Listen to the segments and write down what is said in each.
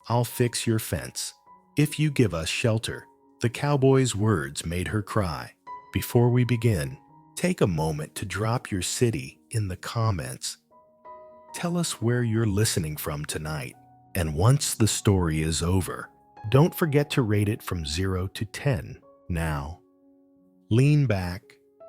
I'll fix your fence. If you give us shelter. The cowboy's words made her cry. Before we begin, take a moment to drop your city in the comments. Tell us where you're listening from tonight. And once the story is over, don't forget to rate it from 0 to 10. Now, lean back,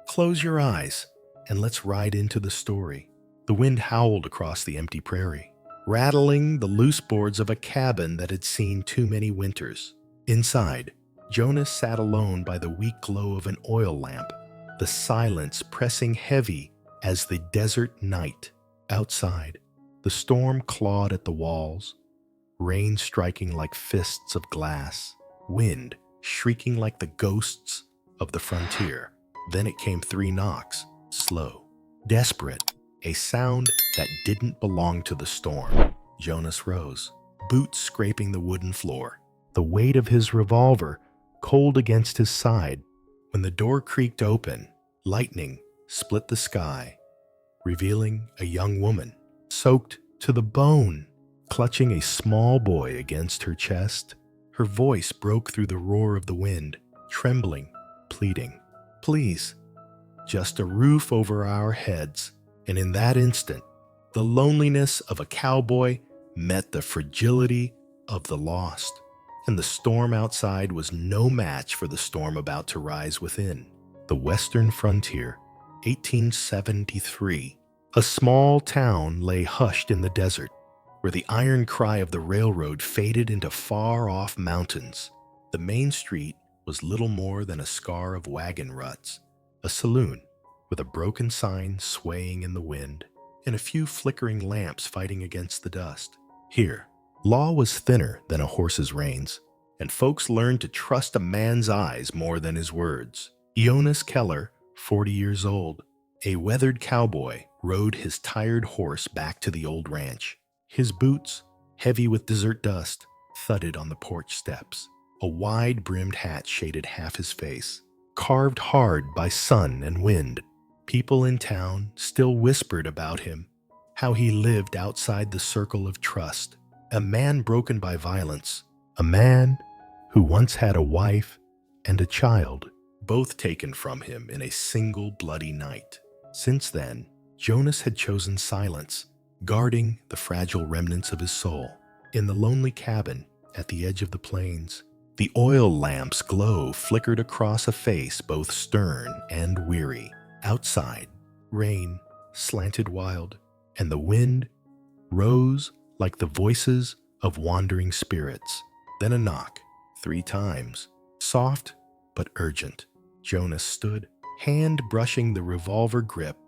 close your eyes, and let's ride into the story. The wind howled across the empty prairie, rattling the loose boards of a cabin that had seen too many winters. Inside, Jonas sat alone by the weak glow of an oil lamp, the silence pressing heavy as the desert night. Outside, the storm clawed at the walls, rain striking like fists of glass, wind shrieking like the ghosts of the frontier. Then it came 3 knocks, slow, desperate, a sound that didn't belong to the storm. Jonas rose, boots scraping the wooden floor, the weight of his revolver cold against his side. When the door creaked open, lightning split the sky, revealing a young woman, soaked to the bone, clutching a small boy against her chest. Her voice broke through the roar of the wind, trembling, pleading, "Please, just a roof over our heads." And in that instant, the loneliness of a cowboy met the fragility of the lost. And the storm outside was no match for the storm about to rise within. The western frontier, 1873. A small town lay hushed in the desert, where the iron cry of the railroad faded into far-off mountains. The main street was little more than a scar of wagon ruts, a saloon with a broken sign swaying in the wind, and a few flickering lamps fighting against the dust. Here, law was thinner than a horse's reins, and folks learned to trust a man's eyes more than his words. Jonas Keller, 40 years old, a weathered cowboy, rode his tired horse back to the old ranch. His boots, heavy with desert dust, thudded on the porch steps. A wide-brimmed hat shaded half his face, carved hard by sun and wind. People in town still whispered about him, how he lived outside the circle of trust. A man broken by violence, a man who once had a wife and a child, both taken from him in a single bloody night. Since then, Jonas had chosen silence, guarding the fragile remnants of his soul. In the lonely cabin at the edge of the plains, the oil lamp's glow flickered across a face both stern and weary. Outside, rain slanted wild, and the wind rose like the voices of wandering spirits. Then a knock, 3 times, soft but urgent. Jonas stood, hand brushing the revolver grip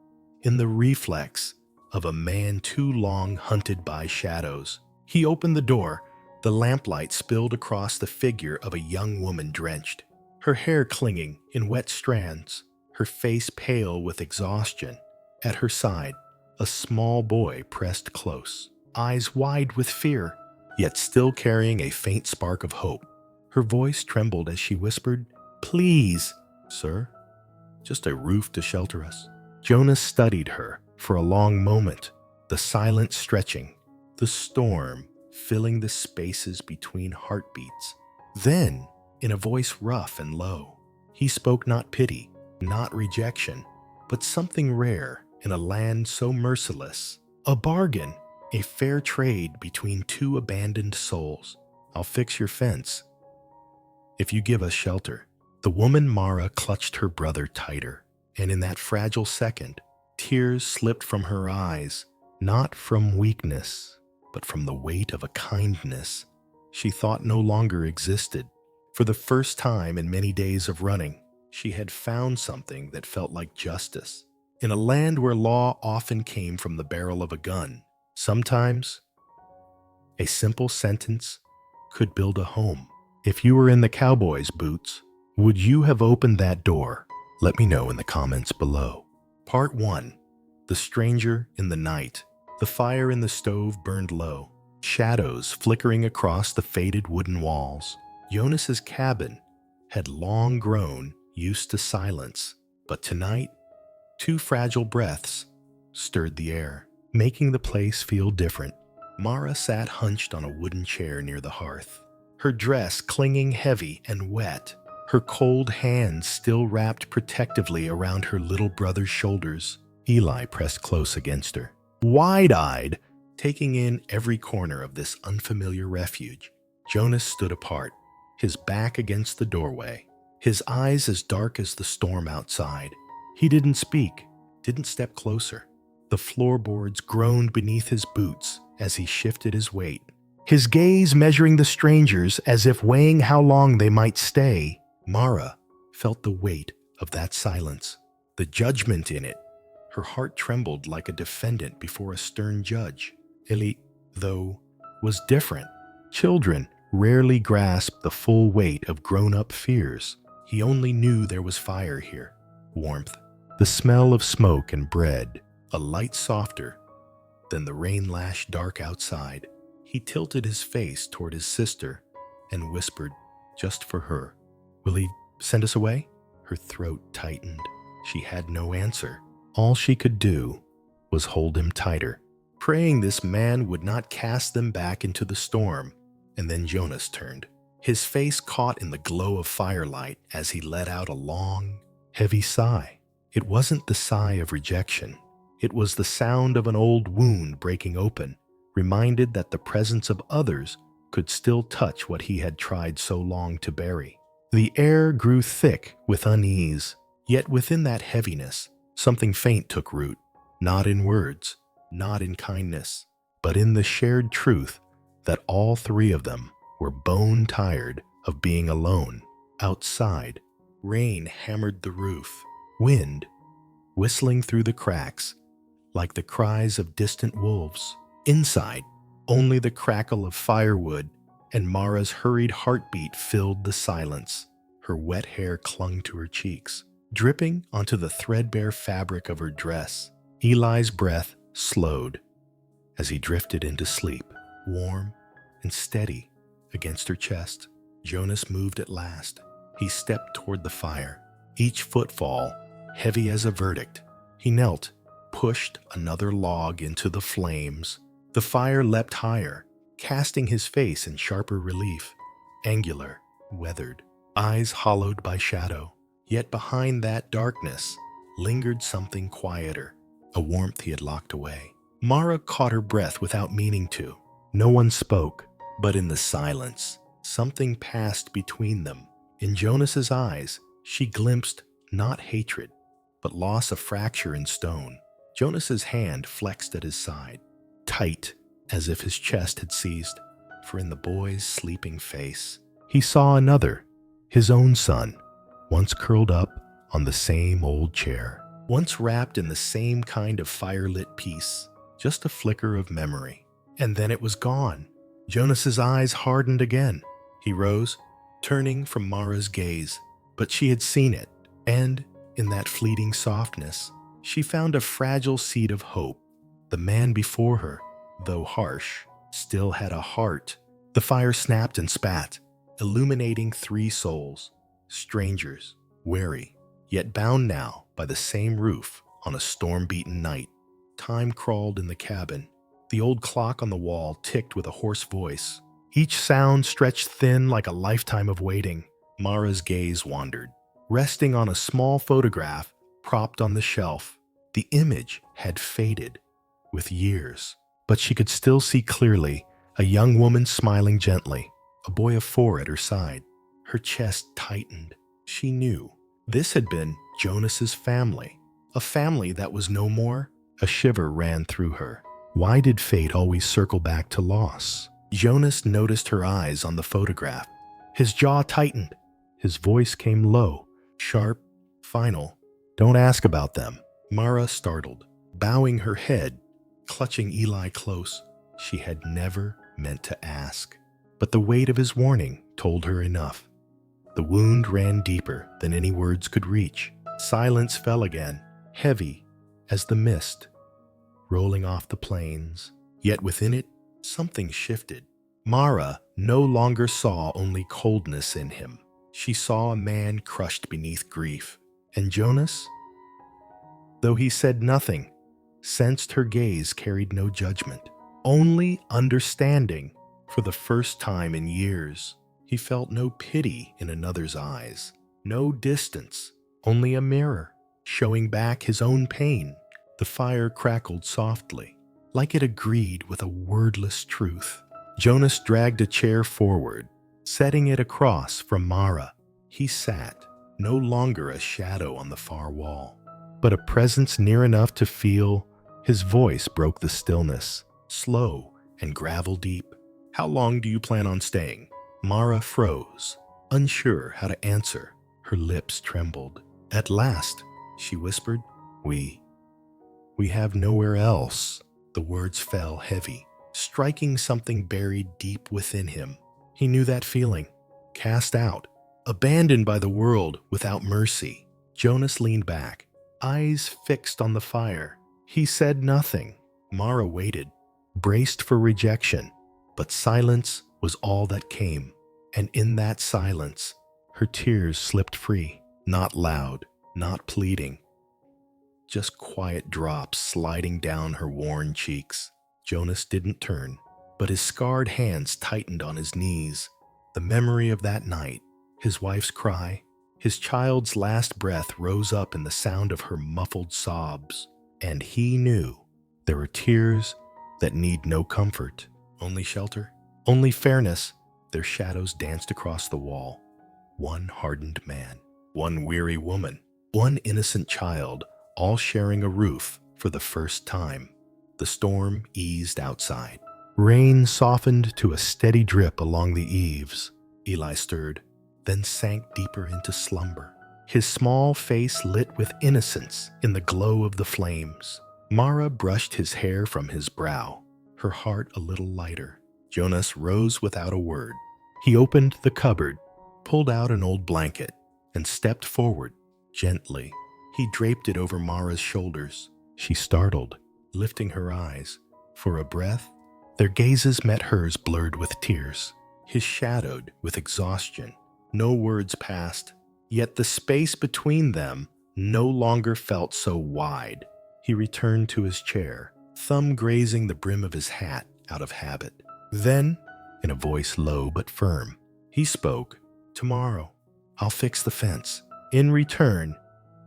in the reflex of a man too long hunted by shadows. He opened the door. The lamplight spilled across the figure of a young woman drenched, her hair clinging in wet strands, her face pale with exhaustion. At her side, a small boy pressed close, eyes wide with fear, yet still carrying a faint spark of hope. Her voice trembled as she whispered, "Please, sir, just a roof to shelter us." Jonas studied her for a long moment, the silence stretching, the storm filling the spaces between heartbeats. Then, in a voice rough and low, he spoke not pity, not rejection, but something rare in a land so merciless. A bargain, a fair trade between 2 abandoned souls. "I'll fix your fence if you give us shelter." The woman Mara clutched her brother tighter, and in that fragile second, tears slipped from her eyes, not from weakness, but from the weight of a kindness she thought no longer existed. For the first time in many days of running, she had found something that felt like justice. In a land where law often came from the barrel of a gun, sometimes a simple sentence could build a home. If you were in the cowboy's boots, would you have opened that door? Let me know in the comments below. Part 1. The Stranger in the Night. The fire in the stove burned low, shadows flickering across the faded wooden walls. Jonas's cabin had long grown used to silence, but tonight, 2 fragile breaths stirred the air, making the place feel different. Mara sat hunched on a wooden chair near the hearth, her dress clinging heavy and wet, her cold hands still wrapped protectively around her little brother's shoulders. Eli pressed close against her, wide-eyed, taking in every corner of this unfamiliar refuge. Jonas stood apart, his back against the doorway, his eyes as dark as the storm outside. He didn't speak, didn't step closer. The floorboards groaned beneath his boots as he shifted his weight, his gaze measuring the strangers as if weighing how long they might stay. Mara felt the weight of that silence, the judgment in it. Her heart trembled like a defendant before a stern judge. Eli, though, was different. Children rarely grasped the full weight of grown-up fears. He only knew there was fire here, warmth, the smell of smoke and bread, a light softer than the rain-lashed dark outside. He tilted his face toward his sister and whispered, just for her, "Will he send us away?" Her throat tightened. She had no answer. All she could do was hold him tighter, praying this man would not cast them back into the storm. And then Jonas turned, his face caught in the glow of firelight as he let out a long, heavy sigh. It wasn't the sigh of rejection. It was the sound of an old wound breaking open, reminded that the presence of others could still touch what he had tried so long to bury. The air grew thick with unease, yet within that heaviness, something faint took root, not in words, not in kindness, but in the shared truth that all three of them were bone tired of being alone. Outside, rain hammered the roof, wind whistling through the cracks like the cries of distant wolves. Inside, only the crackle of firewood and Mara's hurried heartbeat filled the silence. Her wet hair clung to her cheeks, dripping onto the threadbare fabric of her dress. Eli's breath slowed as he drifted into sleep, warm and steady against her chest. Jonas moved at last. He stepped toward the fire, each footfall heavy as a verdict. He knelt, pushed another log into the flames. The fire leapt higher, casting his face in sharper relief, angular, weathered, eyes hollowed by shadow. Yet behind that darkness lingered something quieter, a warmth he had locked away. Mara caught her breath without meaning to. No one spoke, but in the silence, something passed between them. In Jonas's eyes, she glimpsed not hatred, but loss of fracture in stone. Jonas's hand flexed at his side, tight as if his chest had seized, for in the boy's sleeping face, he saw another, his own son, once curled up on the same old chair, once wrapped in the same kind of fire-lit peace, just a flicker of memory. And then it was gone. Jonas's eyes hardened again. He rose, turning from Mara's gaze, but she had seen it, and in that fleeting softness, she found a fragile seed of hope. The man before her, though harsh, still had a heart. The fire snapped and spat, illuminating three souls, strangers, wary, yet bound now by the same roof on a storm-beaten night. Time crawled in the cabin. The old clock on the wall ticked with a hoarse voice. Each sound stretched thin like a lifetime of waiting. Mara's gaze wandered, resting on a small photograph propped on the shelf. The image had faded with years, but she could still see clearly a young woman smiling gently, a boy of 4 at her side. Her chest tightened. She knew this had been Jonas's family, a family that was no more. A shiver ran through her. Why did fate always circle back to loss? Jonas noticed her eyes on the photograph. His jaw tightened. His voice came low, sharp, final. "Don't ask about them." Mara startled, bowing her head, clutching Eli close. She had never meant to ask, but the weight of his warning told her enough. The wound ran deeper than any words could reach. Silence fell again, heavy as the mist rolling off the plains. Yet within it, something shifted. Mara no longer saw only coldness in him. She saw a man crushed beneath grief. And Jonas, though he said nothing, sensed her gaze carried no judgment. only understanding. For the first time in years, he felt no pity in another's eyes, no distance, only a mirror, showing back his own pain. The fire crackled softly, like it agreed with a wordless truth. Jonas dragged a chair forward, setting it across from Mara. He sat, no longer a shadow on the far wall, but a presence near enough to feel. His voice broke the stillness, slow and gravel deep. "How long do you plan on staying?" Mara froze, unsure how to answer. Her lips trembled. "At last," she whispered, We have nowhere else." The words fell heavy, striking something buried deep within him. He knew that feeling. Cast out, abandoned by the world without mercy. Jonas leaned back, eyes fixed on the fire. He said nothing. Mara waited, braced for rejection, but silence was all that came. And in that silence, her tears slipped free, not loud, not pleading, just quiet drops sliding down her worn cheeks. Jonas didn't turn, but his scarred hands tightened on his knees. The memory of that night, his wife's cry, his child's last breath rose up in the sound of her muffled sobs. And he knew there were tears that need no comfort, only shelter, only fairness. Their shadows danced across the wall. One hardened man, one weary woman, one innocent child, all sharing a roof for the first time. The storm eased outside. Rain softened to a steady drip along the eaves. Eli stirred, then sank deeper into slumber, his small face lit with innocence in the glow of the flames. Mara brushed his hair from his brow, her heart a little lighter. Jonas rose without a word. He opened the cupboard, pulled out an old blanket, and stepped forward, gently. He draped it over Mara's shoulders. She startled, lifting her eyes. For a breath, their gazes met hers, blurred with tears. His shadowed with exhaustion. No words passed, yet the space between them no longer felt so wide. He returned to his chair, thumb grazing the brim of his hat out of habit. Then, in a voice low but firm, he spoke. "Tomorrow, I'll fix the fence. In return,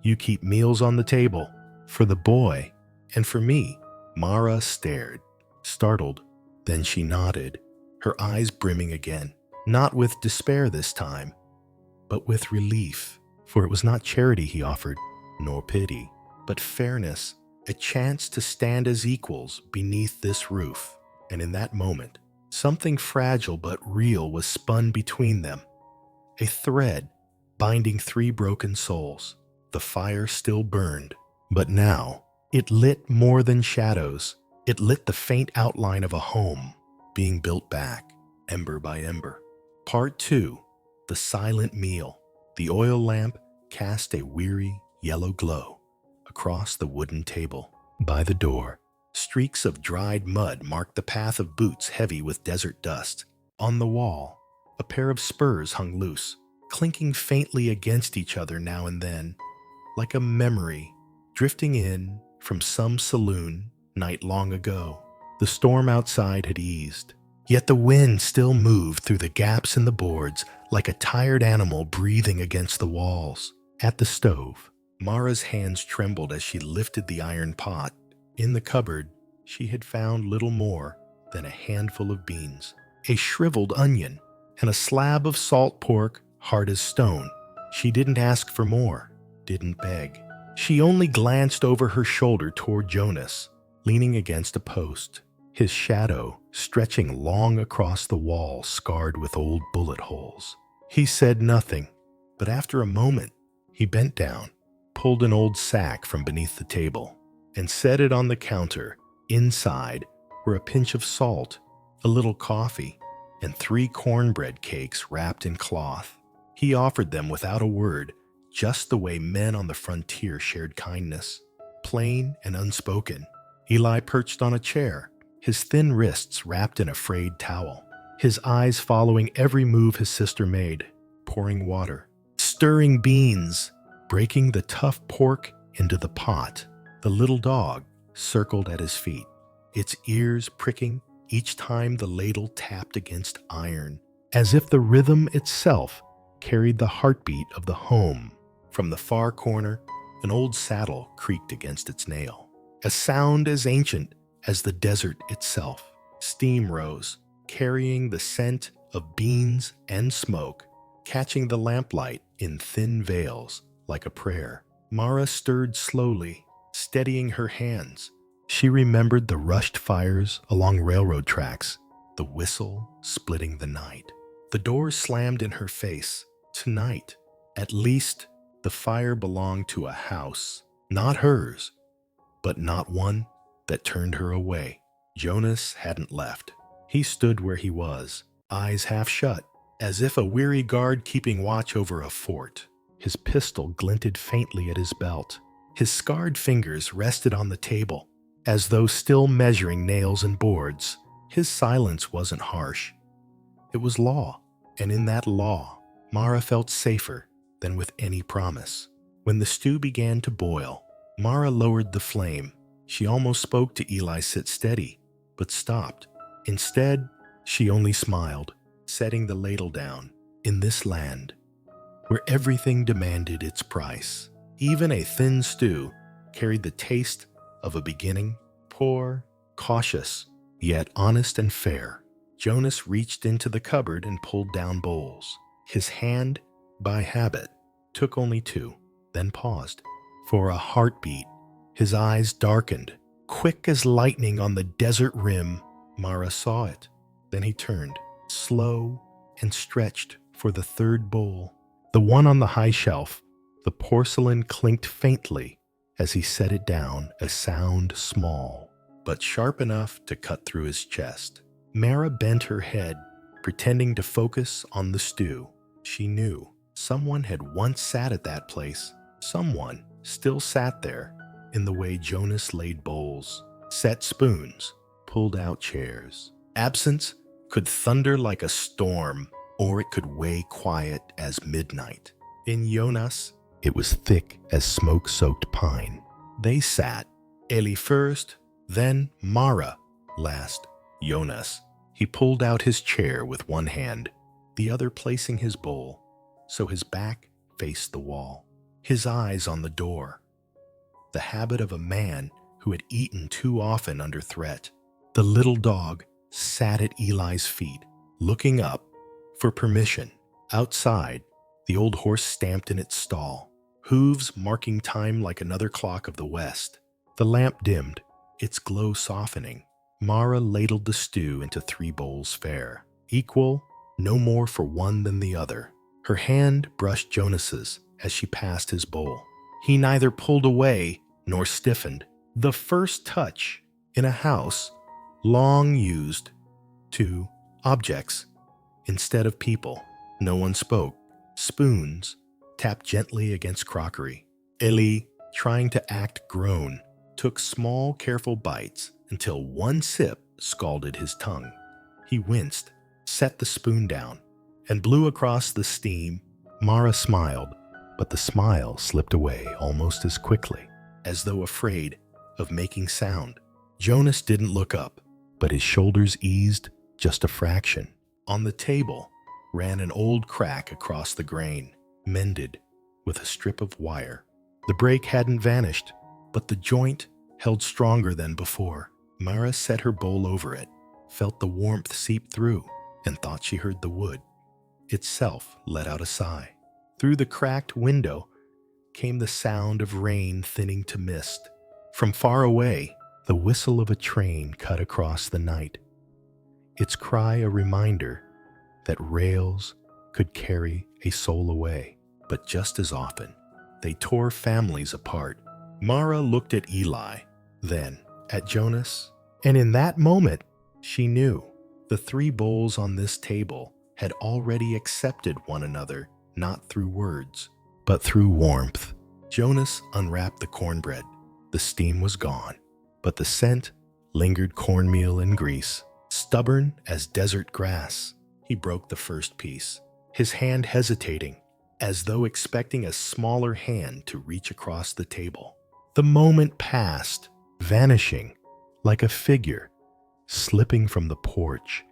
you keep meals on the table, for the boy and for me." Mara stared, startled. Then she nodded, her eyes brimming again, not with despair this time, but with relief. For it was not charity he offered, nor pity, but fairness, a chance to stand as equals beneath this roof. And in that moment, something fragile but real was spun between them, a thread binding three broken souls. The fire still burned, but now it lit more than shadows. It lit the faint outline of a home being built back, ember by ember. Part 2. The silent meal. The oil lamp cast a weary yellow glow across the wooden table. By the door, streaks of dried mud marked the path of boots heavy with desert dust. On the wall, a pair of spurs hung loose, clinking faintly against each other now and then, like a memory drifting in from some saloon night long ago. The storm outside had eased, yet the wind still moved through the gaps in the boards like a tired animal breathing against the walls. At the stove, Mara's hands trembled as she lifted the iron pot. In the cupboard, she had found little more than a handful of beans, a shriveled onion, and a slab of salt pork hard as stone. She didn't ask for more, didn't beg. She only glanced over her shoulder toward Jonas, leaning against a post, his shadow stretching long across the wall scarred with old bullet holes. He said nothing, but after a moment, he bent down, pulled an old sack from beneath the table, and set it on the counter. Inside were a pinch of salt, a little coffee, and 3 cornbread cakes wrapped in cloth. He offered them without a word, just the way men on the frontier shared kindness, plain and unspoken. Eli perched on a chair, his thin wrists wrapped in a frayed towel, his eyes following every move his sister made, pouring water, stirring beans, breaking the tough pork into the pot. The little dog circled at his feet, its ears pricking each time the ladle tapped against iron, as if the rhythm itself carried the heartbeat of the home. From the far corner, an old saddle creaked against its nail, a sound as ancient as the desert itself. Steam rose, carrying the scent of beans and smoke, catching the lamplight in thin veils like a prayer. Mara stirred slowly, steadying her hands. She remembered the rushed fires along railroad tracks, the whistle splitting the night. The door slammed in her face. Tonight, at least, the fire belonged to a house, not hers, but not one that turned her away. Jonas hadn't left. He stood where he was, eyes half shut, as if a weary guard keeping watch over a fort. His pistol glinted faintly at his belt. His scarred fingers rested on the table, as though still measuring nails and boards. His silence wasn't harsh. It was law, and in that law, Mara felt safer than with any promise. When the stew began to boil, Mara lowered the flame. She almost spoke to Eli sit steady, but stopped. Instead, she only smiled, setting the ladle down. In this land, where everything demanded its price, even a thin stew carried the taste of a beginning, poor, cautious, yet honest and fair. Jonas reached into the cupboard and pulled down bowls. His hand, by habit, took only two, then paused. For a heartbeat, his eyes darkened. Quick as lightning on the desert rim, Mara saw it. Then he turned, slow, and stretched for the third bowl. The one on the high shelf, the porcelain clinked faintly as he set it down, a sound small, but sharp enough to cut through his chest. Mara bent her head, pretending to focus on the stew. She knew someone had once sat at that place. Someone still sat there in the way Jonas laid bowls, set spoons, pulled out chairs. Absence could thunder like a storm, or it could weigh quiet as midnight. In Jonas, it was thick as smoke-soaked pine. They sat, Eli first, then Mara last. Jonas. He pulled out his chair with one hand, the other placing his bowl, so his back faced the wall, his eyes on the door. The habit of a man who had eaten too often under threat. The little dog sat at Eli's feet, looking up for permission. Outside, the old horse stamped in its stall, hooves marking time like another clock of the west. The lamp dimmed, its glow softening. Mara ladled the stew into 3 bowls fair, equal, no more for one than the other. Her hand brushed Jonas's as she passed his bowl. He neither pulled away nor stiffened. The first touch in a house long used to objects instead of people. No one spoke. Spoons tapped gently against crockery. Eli, trying to act grown, took small, careful bites until one sip scalded his tongue. He winced, set the spoon down, and blew across the steam. Mara smiled, but the smile slipped away almost as quickly, as though afraid of making sound. Jonas didn't look up, but his shoulders eased just a fraction. On the table ran an old crack across the grain, mended with a strip of wire. The break hadn't vanished, but the joint held stronger than before. Mara set her bowl over it, felt the warmth seep through, and thought she heard the wood itself let out a sigh. Through the cracked window came the sound of rain thinning to mist. From far away, the whistle of a train cut across the night, its cry a reminder that rails could carry a soul away. But just as often, they tore families apart. Mara looked at Eli, then at Jonas, and in that moment, she knew the 3 bowls on this table had already accepted one another, not through words, but through warmth. Jonas unwrapped the cornbread. The steam was gone, but the scent lingered cornmeal and grease, stubborn as desert grass. He broke the first piece, his hand hesitating, as though expecting a smaller hand to reach across the table. The moment passed, vanishing like a figure slipping from the porch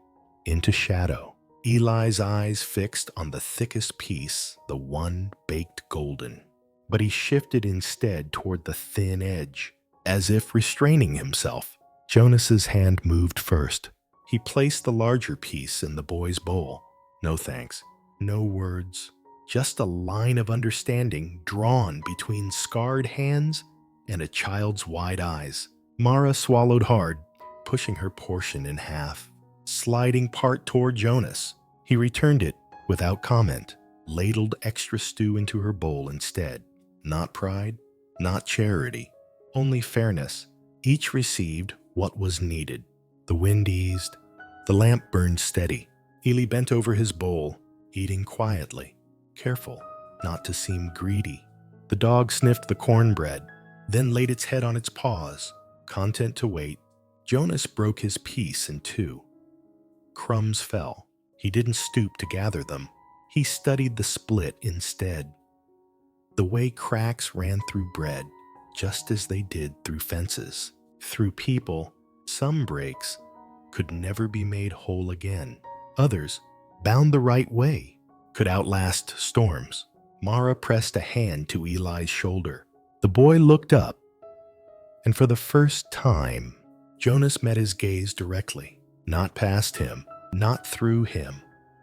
into shadow. Eli's eyes fixed on the thickest piece, the one baked golden. But he shifted instead toward the thin edge, as if restraining himself. Jonas's hand moved first. He placed the larger piece in the boy's bowl. No thanks. No words. Just a line of understanding drawn between scarred hands and a child's wide eyes. Mara swallowed hard, pushing her portion in half, sliding part toward Jonas. He returned it without comment, ladled extra stew into her bowl instead. Not pride, not charity, only fairness. Each received what was needed. The wind eased. The lamp burned steady. Eli bent over his bowl, eating quietly, careful not to seem greedy. The dog sniffed the cornbread, then laid its head on its paws, content to wait. Jonas broke his piece in two. Crumbs fell. He didn't stoop to gather them. He studied the split instead. The way cracks ran through bread, just as they did through fences. Through people, some breaks could never be made whole again. Others, bound the right way, could outlast storms. Mara pressed a hand to Eli's shoulder. The boy looked up, and for the first time, Jonas met his gaze directly, not past him, not through him,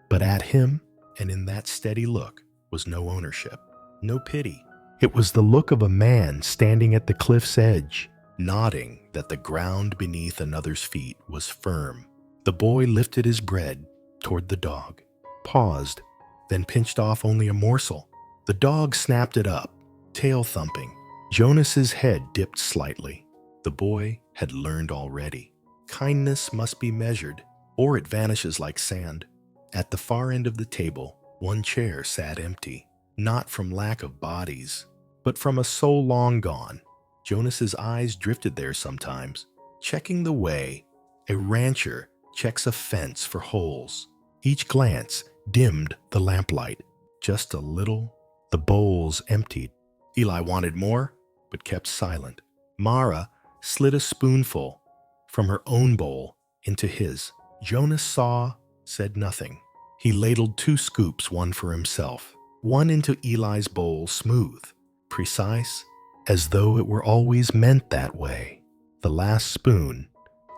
but at him, and in that steady look was no ownership, no pity. It was the look of a man standing at the cliff's edge, nodding that the ground beneath another's feet was firm. The boy lifted his bread toward the dog, paused, then pinched off only a morsel. The dog snapped it up, tail thumping. Jonas's head dipped slightly. The boy had learned already. Kindness must be measured, or it vanishes like sand. At the far end of the table, one chair sat empty, not from lack of bodies, but from a soul long gone. Jonas's eyes drifted there sometimes, checking the way a rancher checks a fence for holes. Each glance dimmed the lamplight, just a little. The bowls emptied. Eli wanted more, but kept silent. Mara slid a spoonful from her own bowl into his. Jonas saw, said nothing. He ladled 2 scoops, one for himself, one into Eli's bowl, smooth, precise, as though it were always meant that way. The last spoon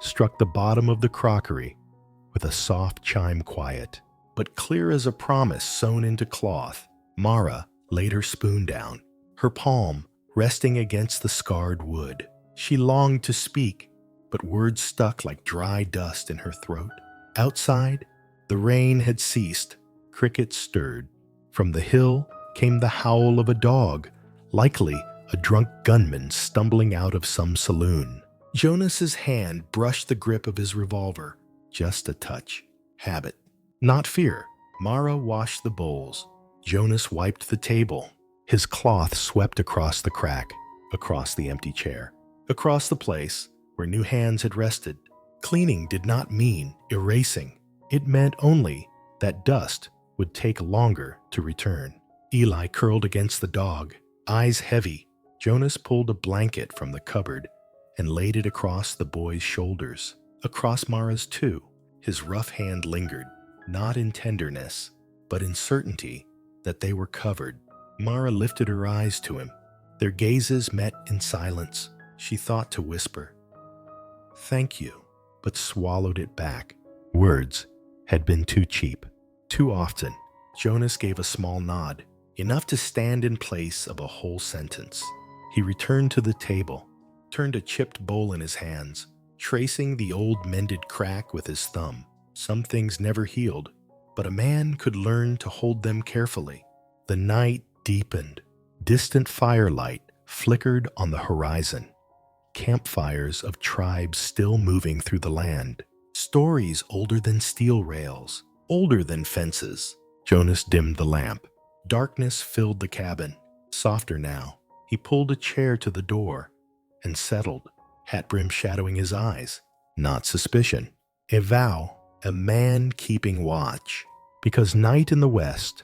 struck the bottom of the crockery with a soft chime quiet, but clear as a promise sewn into cloth. Mara laid her spoon down, her palm resting against the scarred wood. She longed to speak, but words stuck like dry dust in her throat. Outside, the rain had ceased. Crickets stirred. From the hill came the howl of a dog, likely a drunk gunman stumbling out of some saloon. Jonas's hand brushed the grip of his revolver. Just a touch. Habit. Not fear. Mara washed the bowls. Jonas wiped the table. His cloth swept across the crack, across the empty chair, across the place where new hands had rested. Cleaning did not mean erasing. It meant only that dust would take longer to return. Eli curled against the dog, eyes heavy. Jonas pulled a blanket from the cupboard and laid it across the boy's shoulders, across Mara's too. His rough hand lingered, not in tenderness, but in certainty that they were covered. Mara lifted her eyes to him. Their gazes met in silence. She thought to whisper, "Thank you," but swallowed it back. Words had been too cheap. Too often, Jonas gave a small nod, enough to stand in place of a whole sentence. He returned to the table, turned a chipped bowl in his hands, tracing the old mended crack with his thumb. Some things never healed, but a man could learn to hold them carefully. The night deepened. Distant firelight flickered on the horizon. Campfires of tribes still moving through the land. Stories older than steel rails, older than fences. Jonas dimmed the lamp. Darkness filled the cabin. Softer now. He pulled a chair to the door and settled, hat brim shadowing his eyes. Not suspicion. A vow, a man keeping watch. Because night in the west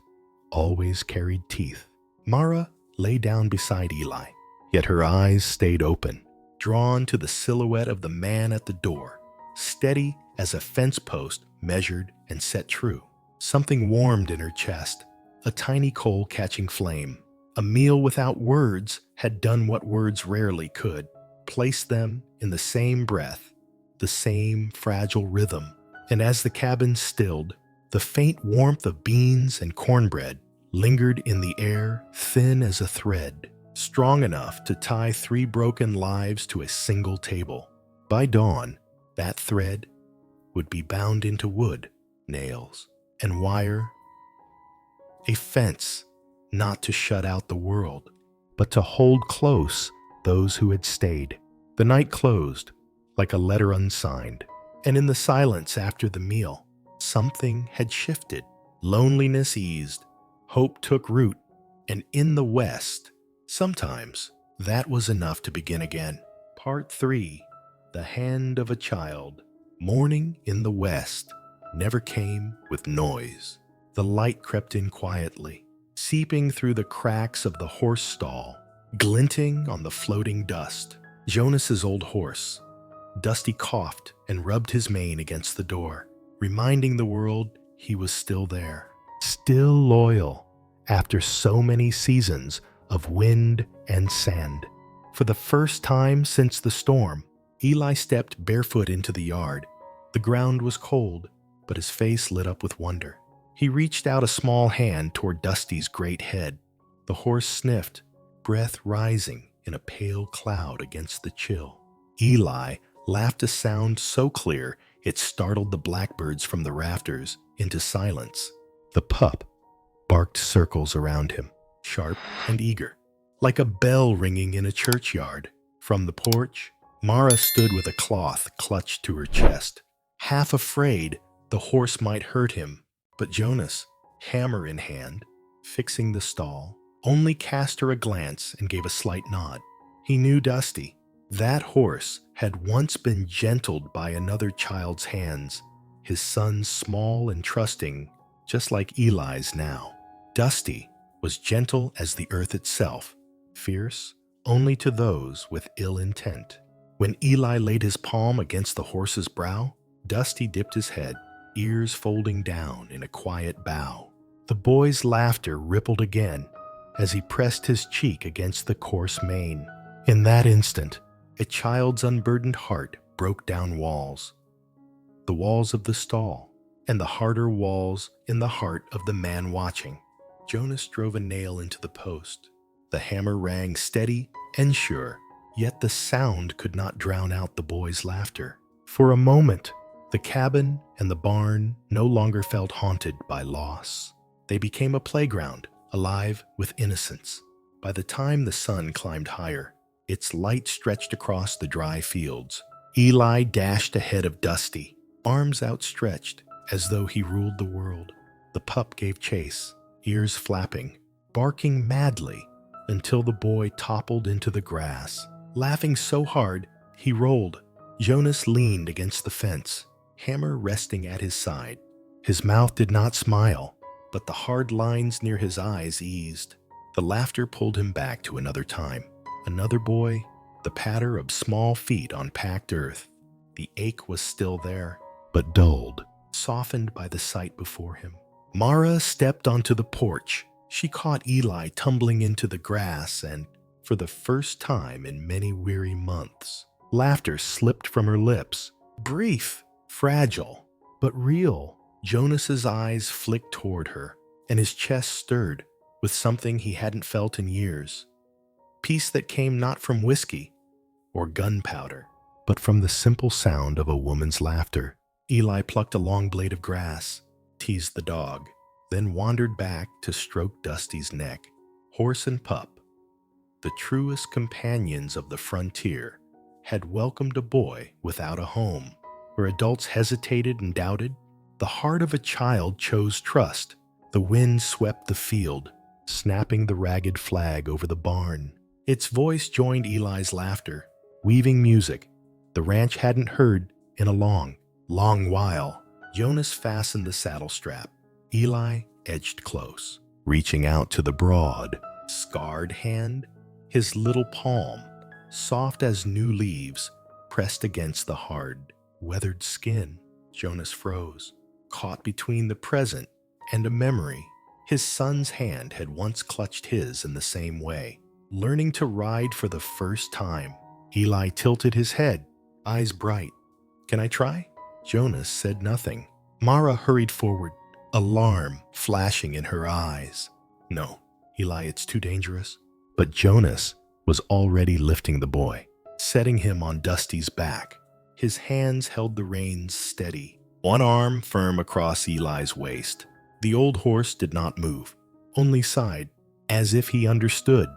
always carried teeth. Mara lay down beside Eli, yet her eyes stayed open, drawn to the silhouette of the man at the door. steady as a fence post measured and set true. Something warmed in her chest, a tiny coal catching flame. A meal without words had done what words rarely could, placed them in the same breath, the same fragile rhythm. And as the cabin stilled, the faint warmth of beans and cornbread lingered in the air, thin as a thread, strong enough to tie 3 broken lives to a single table. By dawn, that thread would be bound into wood, nails, and wire. A fence, not to shut out the world, but to hold close those who had stayed. The night closed, like a letter unsigned, and in the silence after the meal, something had shifted. Loneliness eased, hope took root, and in the West, sometimes that was enough to begin again. Part 3. The Hand of a Child. Morning in the West never came with noise. The light crept in quietly, seeping through the cracks of the horse stall, glinting on the floating dust. Jonas's old horse. Dusty coughed and rubbed his mane against the door, reminding the world he was still there, still loyal after so many seasons of wind and sand. For the first time since the storm, Eli stepped barefoot into the yard. The ground was cold, but his face lit up with wonder. He reached out a small hand toward Dusty's great head. The horse sniffed, breath rising in a pale cloud against the chill. Eli laughed a sound so clear it startled the blackbirds from the rafters into silence. The pup barked circles around him, sharp and eager, like a bell ringing in a churchyard. From the porch, Mara stood with a cloth clutched to her chest, half afraid the horse might hurt him. But Jonas, hammer in hand, fixing the stall, only cast her a glance and gave a slight nod. He knew Dusty. That horse had once been gentled by another child's hands, his son's small and trusting, just like Eli's now. Dusty was gentle as the earth itself, fierce only to those with ill intent. When Eli laid his palm against the horse's brow, Dusty dipped his head, ears folding down in a quiet bow. The boy's laughter rippled again as he pressed his cheek against the coarse mane. In that instant, a child's unburdened heart broke down walls. The walls of the stall, and the harder walls in the heart of the man watching. Jonas drove a nail into the post. The hammer rang steady and sure, yet the sound could not drown out the boy's laughter. For a moment, the cabin and the barn no longer felt haunted by loss. They became a playground, alive with innocence. By the time the sun climbed higher, its light stretched across the dry fields. Eli dashed ahead of Dusty, arms outstretched as though he ruled the world. The pup gave chase, ears flapping, barking madly until the boy toppled into the grass. Laughing so hard, he rolled. Jonas leaned against the fence, hammer resting at his side. His mouth did not smile, but the hard lines near his eyes eased. The laughter pulled him back to another time. Another boy, the patter of small feet on packed earth. The ache was still there, but dulled, softened by the sight before him. Mara stepped onto the porch. She caught Eli tumbling into the grass, and for the first time in many weary months, laughter slipped from her lips. Brief, fragile, but real. Jonas's eyes flicked toward her, and his chest stirred with something he hadn't felt in years. Peace that came not from whiskey or gunpowder, but from the simple sound of a woman's laughter. Eli plucked a long blade of grass, teased the dog, then wandered back to stroke Dusty's neck. Horse and pup, the truest companions of the frontier, had welcomed a boy without a home. Where adults hesitated and doubted, the heart of a child chose trust. The wind swept the field, snapping the ragged flag over the barn. Its voice joined Eli's laughter, weaving music the ranch hadn't heard in a long while. Jonas fastened the saddle strap. Eli edged close, reaching out to the broad, scarred hand, his little palm, soft as new leaves, pressed against the hard. weathered skin. Jonas froze, caught between the present and a memory. His son's hand had once clutched his in the same way. Learning to ride for the first time, Eli tilted his head, eyes bright. "Can I try?" Jonas said nothing. Mara hurried forward, alarm flashing in her eyes. "No, Eli, it's too dangerous." But Jonas was already lifting the boy, setting him on Dusty's back. His hands held the reins steady, one arm firm across Eli's waist. The old horse did not move, only sighed, as if he understood.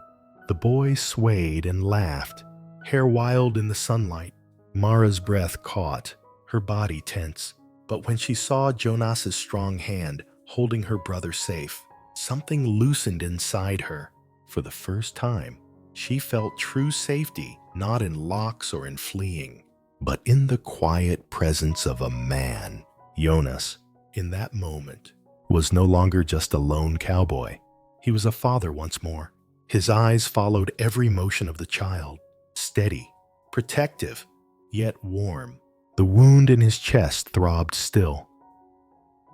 The boy swayed and laughed, hair wild in the sunlight. Mara's breath caught, her body tense. But when she saw Jonas's strong hand holding her brother safe, something loosened inside her. For the first time, she felt true safety, not in locks or in fleeing, but in the quiet presence of a man. Jonas, in that moment, was no longer just a lone cowboy. He was a father once more. His eyes followed every motion of the child, steady, protective, yet warm. The wound in his chest throbbed still,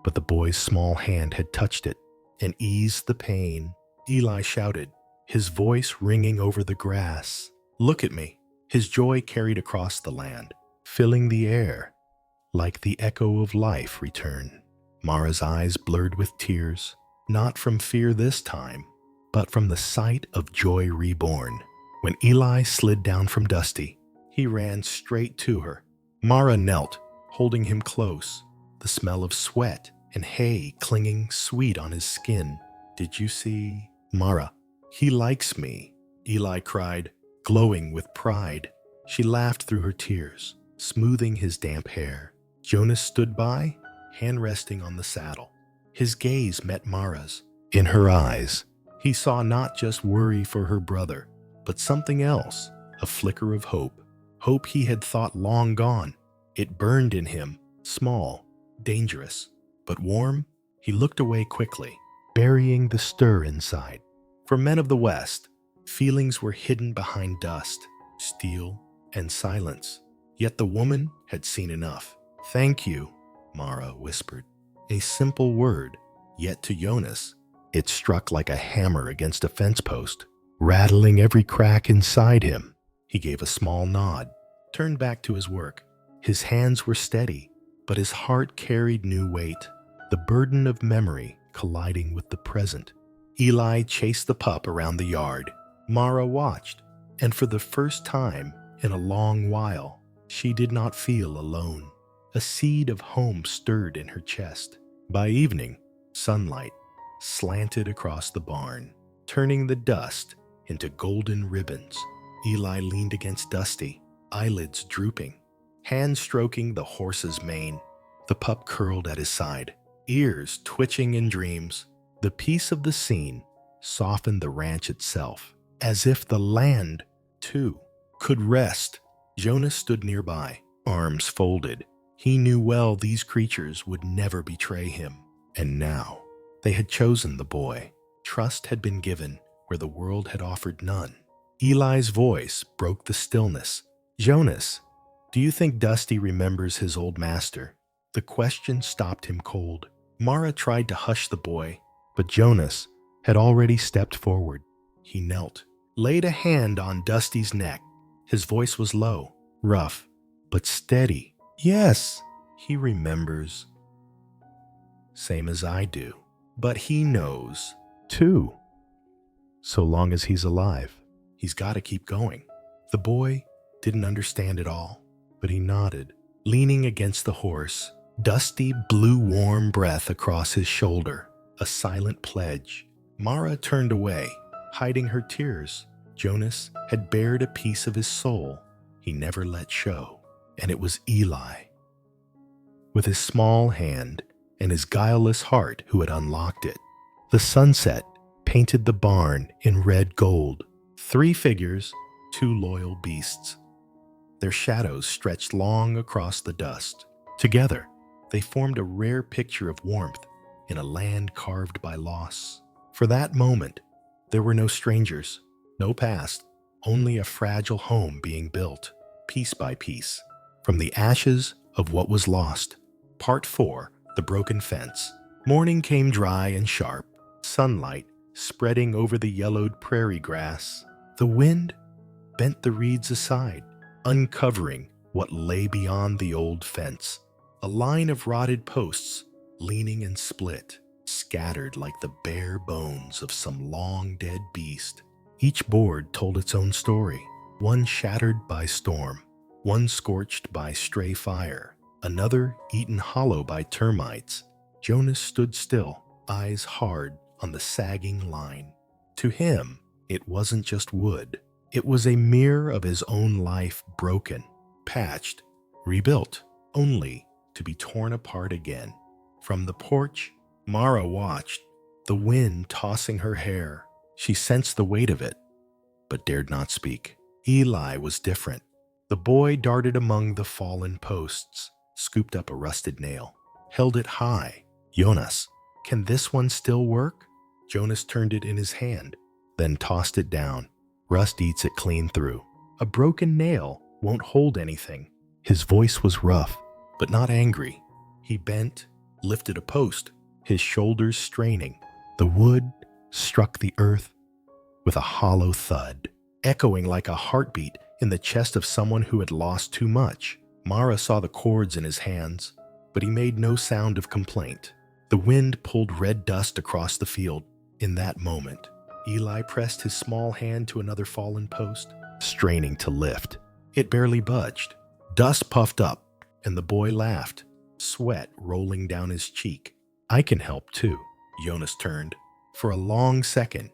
but the boy's small hand had touched it and eased the pain. Eli shouted, his voice ringing over the grass. "Look at me." His joy carried across the land, filling the air like the echo of life return. Mara's eyes blurred with tears, not from fear this time, but from the sight of joy reborn. When Eli slid down from Dusty, he ran straight to her. Mara knelt, holding him close, the smell of sweat and hay clinging sweet on his skin. "Did you see, Mara? He likes me," Eli cried, glowing with pride. She laughed through her tears, smoothing his damp hair. Jonas stood by, hand resting on the saddle. His gaze met Mara's. In her eyes, he saw not just worry for her brother, but something else, a flicker of hope. Hope he had thought long gone. It burned in him, small, dangerous, but warm. He looked away quickly, burying the stir inside. For men of the West, feelings were hidden behind dust, steel, and silence. Yet the woman had seen enough. "Thank you," Mara whispered. A simple word, yet to Jonas, it struck like a hammer against a fence post, rattling every crack inside him. He gave a small nod, turned back to his work. His hands were steady, but his heart carried new weight, the burden of memory colliding with the present. Eli chased the pup around the yard. Mara watched, and for the first time in a long while, she did not feel alone. A seed of home stirred in her chest. By evening, sunlight slanted across the barn, turning the dust into golden ribbons. Eli leaned against Dusty, eyelids drooping, hands stroking the horse's mane. The pup curled at his side, ears twitching in dreams. The peace of the scene softened the ranch itself, as if the land, too, could rest. Jonas stood nearby, arms folded. He knew well these creatures would never betray him. And now, they had chosen the boy. Trust had been given where the world had offered none. Eli's voice broke the stillness. "Jonas, do you think Dusty remembers his old master?" The question stopped him cold. Mara tried to hush the boy, but Jonas had already stepped forward. He knelt, laid a hand on Dusty's neck. His voice was low, rough, but steady. "Yes, he remembers. Same as I do. But he knows, too. So long as he's alive, he's got to keep going." The boy didn't understand it all, but he nodded, leaning against the horse. Dusty blew warm breath across his shoulder, a silent pledge. Mara turned away, hiding her tears. Jonas had bared a piece of his soul he never let show, and it was Eli, with his small hand and his guileless heart, who had unlocked it. The sunset painted the barn in red gold. 3 figures, 2 loyal beasts. Their shadows stretched long across the dust. Together, they formed a rare picture of warmth in a land carved by loss. For that moment, there were no strangers, no past, only a fragile home being built, piece by piece, from the ashes of what was lost. Part 4. The Broken Fence. Morning came dry and sharp, sunlight spreading over the yellowed prairie grass. The wind bent the reeds aside, uncovering what lay beyond the old fence. A line of rotted posts, leaning and split, scattered like the bare bones of some long-dead beast. Each board told its own story, one shattered by storm, one scorched by stray fire, another eaten hollow by termites. Jonas stood still, eyes hard on the sagging line. To him, it wasn't just wood. It was a mirror of his own life, broken, patched, rebuilt, only to be torn apart again. From the porch, Mara watched, the wind tossing her hair. She sensed the weight of it, but dared not speak. Eli was different. The boy darted among the fallen posts, scooped up a rusted nail, held it high. Jonas, can this one still work? Jonas turned it in his hand, then tossed it down. Rust eats it clean through. A broken nail won't hold anything. His voice was rough, but not angry. He bent, lifted a post, his shoulders straining. The wood struck the earth with a hollow thud, echoing like a heartbeat in the chest of someone who had lost too much. Mara saw the cords in his hands, but he made no sound of complaint. The wind pulled red dust across the field. In that moment, Eli pressed his small hand to another fallen post, straining to lift. It barely budged. Dust puffed up, and the boy laughed, sweat rolling down his cheek. I can help too. Jonas turned. For a long second,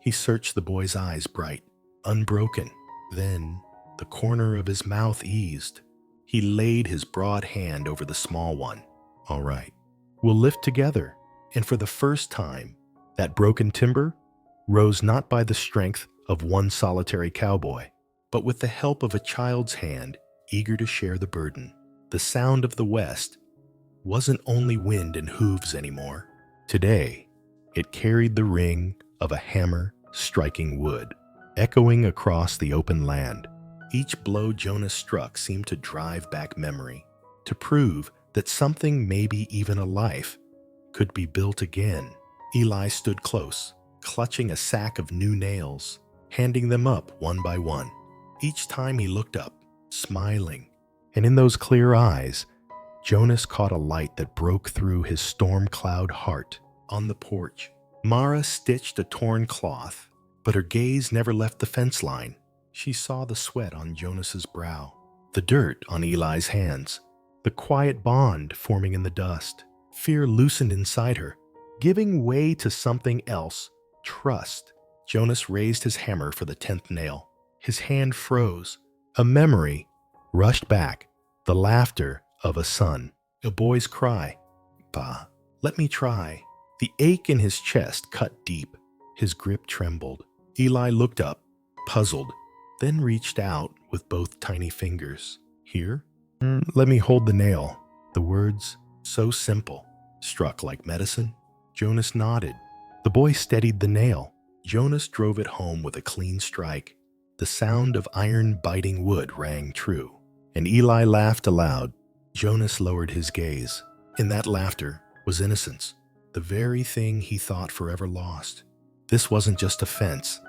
he searched the boy's eyes, bright, unbroken. Then the corner of his mouth eased. He laid his broad hand over the small one. All right, we'll lift together. And for the first time, that broken timber rose not by the strength of one solitary cowboy, but with the help of a child's hand eager to share the burden. The sound of the West wasn't only wind and hooves anymore. Today, it carried the ring of a hammer striking wood, echoing across the open land. Each blow Jonas struck seemed to drive back memory, to prove that something, maybe even a life, could be built again. Eli stood close, clutching a sack of new nails, handing them up one by one. Each time he looked up, smiling, and in those clear eyes, Jonas caught a light that broke through his storm cloud heart. On the porch, Mara stitched a torn cloth, but her gaze never left the fence line. She saw the sweat on Jonas's brow, the dirt on Eli's hands, the quiet bond forming in the dust. Fear loosened inside her, giving way to something else, trust. Jonas raised his hammer for the 10th nail. His hand froze. A memory rushed back, the laughter of a son, a boy's cry. Bah, let me try. The ache in his chest cut deep. His grip trembled. Eli looked up, puzzled, then reached out with both tiny fingers. Here? Let me hold the nail. The words, so simple, struck like medicine. Jonas nodded. The boy steadied the nail. Jonas drove it home with a clean strike. The sound of iron biting wood rang true, and Eli laughed aloud. Jonas lowered his gaze. In that laughter was innocence, the very thing he thought forever lost. This wasn't just a fence.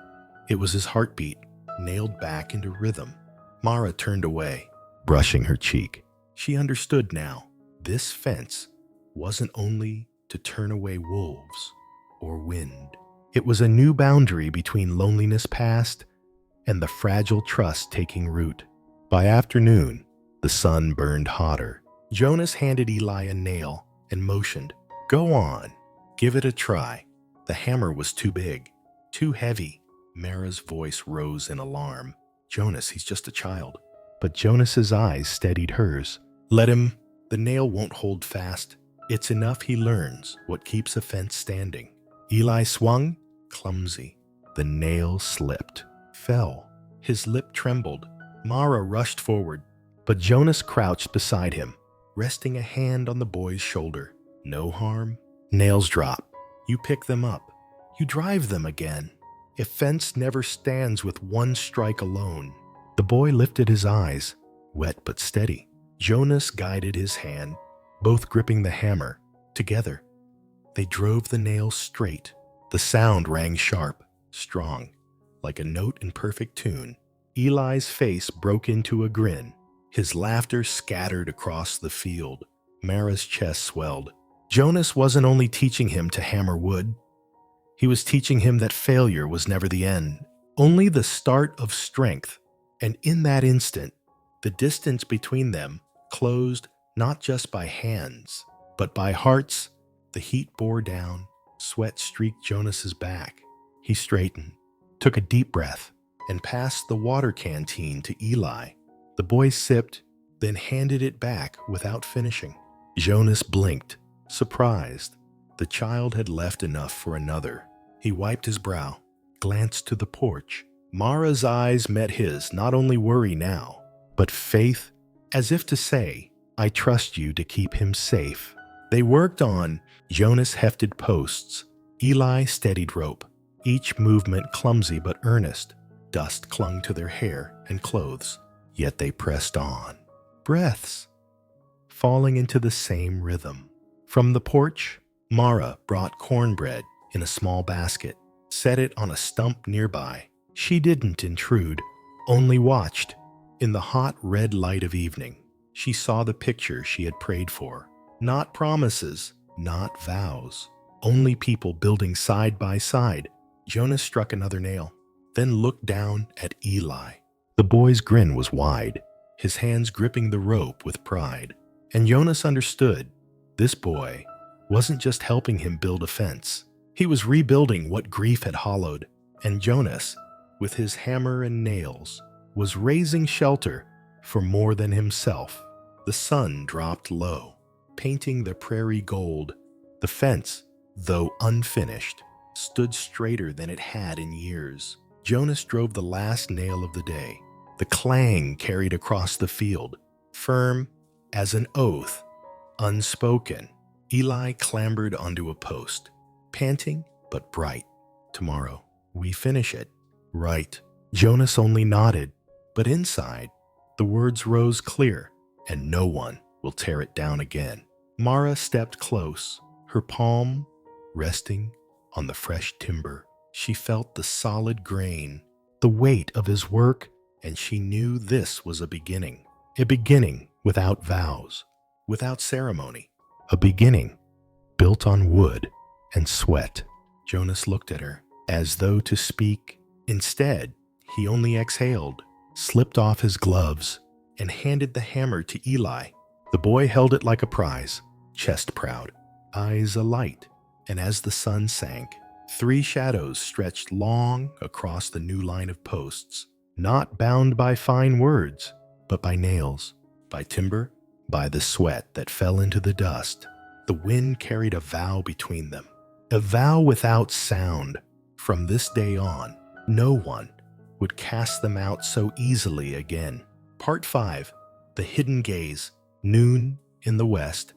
It was his heartbeat, nailed back into rhythm. Mara turned away, brushing her cheek. She understood now. This fence wasn't only to turn away wolves or wind. It was a new boundary between loneliness past and the fragile trust taking root. By afternoon, the sun burned hotter. Jonas handed Eli a nail and motioned, "Go on, give it a try." The hammer was too big, too heavy. Mara's voice rose in alarm. "Jonas, he's just a child." But Jonas's eyes steadied hers. "Let him. The nail won't hold fast. It's enough he learns what keeps a fence standing." Eli swung, clumsy. The nail slipped, fell. His lip trembled. Mara rushed forward, but Jonas crouched beside him, resting a hand on the boy's shoulder. No harm. Nails drop. You pick them up. You drive them again. A fence never stands with one strike alone. The boy lifted his eyes, wet but steady. Jonas guided his hand, both gripping the hammer. Together, they drove the nail straight. The sound rang sharp, strong, like a note in perfect tune. Eli's face broke into a grin. His laughter scattered across the field. Mara's chest swelled. Jonas wasn't only teaching him to hammer wood, he was teaching him that failure was never the end, only the start of strength. And in that instant, the distance between them closed not just by hands, but by hearts. The heat bore down, sweat streaked Jonas's back. He straightened, took a deep breath, and passed the water canteen to Eli. The boy sipped, then handed it back without finishing. Jonas blinked, surprised. The child had left enough for another. He wiped his brow, glanced to the porch. Mara's eyes met his, not only worry now, but faith, as if to say, I trust you to keep him safe. They worked on. Jonas hefted posts. Eli steadied rope, each movement clumsy but earnest. Dust clung to their hair and clothes, yet they pressed on. Breaths, falling into the same rhythm. From the porch, Mara brought cornbread in a small basket, set it on a stump nearby. She didn't intrude, only watched. In the hot red light of evening, she saw the picture she had prayed for. Not promises, not vows, only people building side by side. Jonas struck another nail, then looked down at Eli. The boy's grin was wide, his hands gripping the rope with pride. And Jonas understood, this boy wasn't just helping him build a fence. He was rebuilding what grief had hollowed. And Jonas, with his hammer and nails, was raising shelter for more than himself. The sun dropped low, painting the prairie gold. The fence, though unfinished, stood straighter than it had in years. Jonas drove the last nail of the day. The clang carried across the field, firm as an oath, unspoken. Eli clambered onto a post, panting but bright. Tomorrow, we finish it. Right. Jonas only nodded, but inside, the words rose clear, and no one will tear it down again. Mara stepped close, her palm resting on the fresh timber. She felt the solid grain, the weight of his work, and she knew this was a beginning without vows, without ceremony, a beginning built on wood and sweat. Jonas looked at her as though to speak. Instead, he only exhaled, slipped off his gloves, and handed the hammer to Eli. The boy held it like a prize, chest proud, eyes alight, and as the sun sank, 3 shadows stretched long across the new line of posts, not bound by fine words, but by nails, by timber, by the sweat that fell into the dust. The wind carried a vow between them, a vow without sound. From this day on, no one would cast them out so easily again. Part 5. The Hidden Gaze. Noon in the west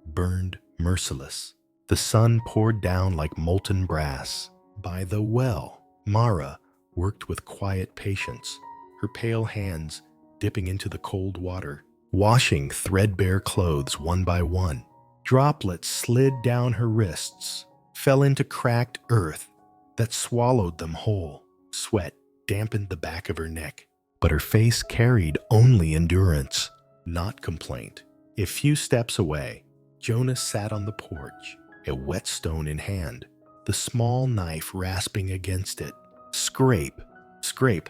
burned merciless. The sun poured down like molten brass. By the well, Mara worked with quiet patience, her pale hands dipping into the cold water, washing threadbare clothes one by one. Droplets slid down her wrists, fell into cracked earth that swallowed them whole. Sweat dampened the back of her neck, but her face carried only endurance, not complaint. A few steps away, Jonas sat on the porch, a whetstone in hand, the small knife rasping against it. Scrape, scrape.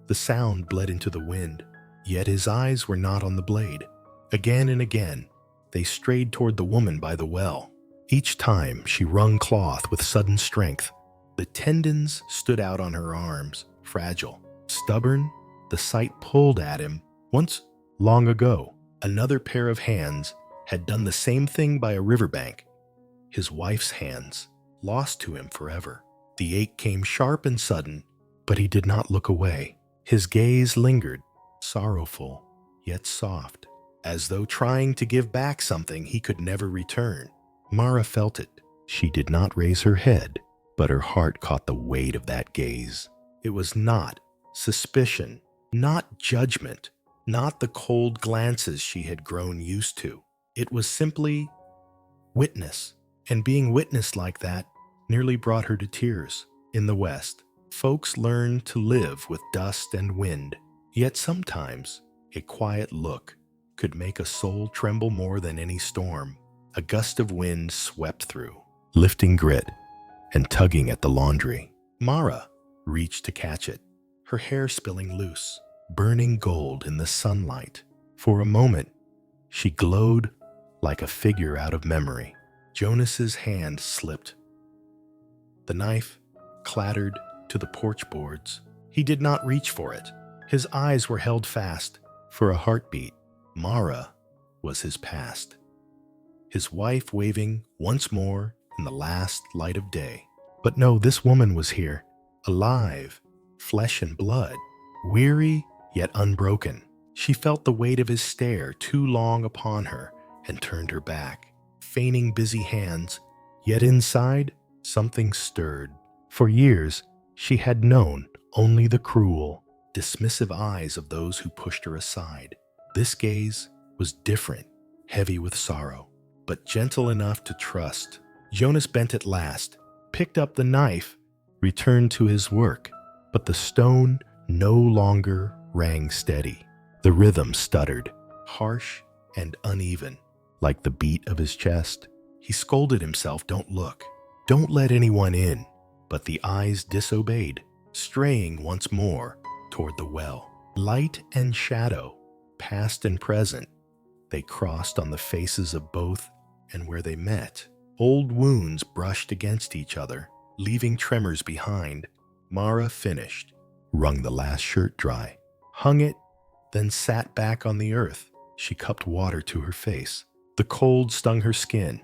The sound bled into the wind, yet his eyes were not on the blade. Again and again, they strayed toward the woman by the well. Each time she wrung cloth with sudden strength. The tendons stood out on her arms, fragile, stubborn. The sight pulled at him. Once, long ago, another pair of hands had done the same thing by a riverbank. His wife's hands, lost to him forever. The ache came sharp and sudden, but he did not look away. His gaze lingered, sorrowful, yet soft, as though trying to give back something he could never return. Mara felt it. She did not raise her head, but her heart caught the weight of that gaze. It was not suspicion, not judgment. not the cold glances she had grown used to. It was simply witness, and being witnessed like that nearly brought her to tears. In the West, folks learn to live with dust and wind, yet sometimes a quiet look could make a soul tremble more than any storm. A gust of wind swept through, lifting grit and tugging at the laundry. Mara reached to catch it, her hair spilling loose, burning gold in the sunlight. For a moment, she glowed like a figure out of memory. Jonas's hand slipped. The knife clattered to the porch boards. He did not reach for it. His eyes were held fast for a heartbeat. Mara was his past, his wife waving once more in the last light of day. But no, this woman was here, alive, flesh and blood, weary yet unbroken. She felt the weight of his stare too long upon her and turned her back, feigning busy hands, yet inside something stirred. For years, she had known only the cruel, dismissive eyes of those who pushed her aside. This gaze was different, heavy with sorrow, but gentle enough to trust. Jonas bent at last, picked up the knife, returned to his work, but the stone no longer rang steady. The rhythm stuttered, harsh and uneven, like the beat of his chest. He scolded himself, "Don't look. Don't let anyone in." But the eyes disobeyed, straying once more toward the well. Light and shadow, past and present, they crossed on the faces of both, and where they met, old wounds brushed against each other, leaving tremors behind. Mara finished, wrung the last shirt dry, hung it, then sat back on the earth. She cupped water to her face. The cold stung her skin,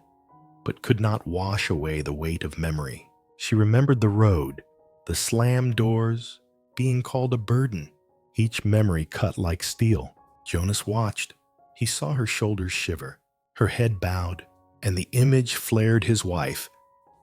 but could not wash away the weight of memory. She remembered the road, the slammed doors, being called a burden, each memory cut like steel. Jonas watched. He saw her shoulders shiver, her head bowed, and the image flared his wife,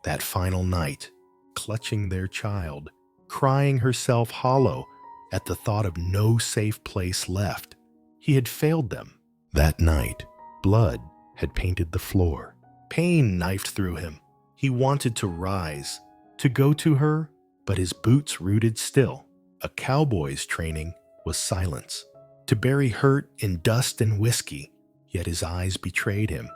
that final night, clutching their child, crying herself hollow at the thought of no safe place left. He had failed them. That night, blood had painted the floor. Pain knifed through him. He wanted to rise, to go to her, but his boots rooted still. A cowboy's training was silence. To bury hurt in dust and whiskey, yet his eyes betrayed him.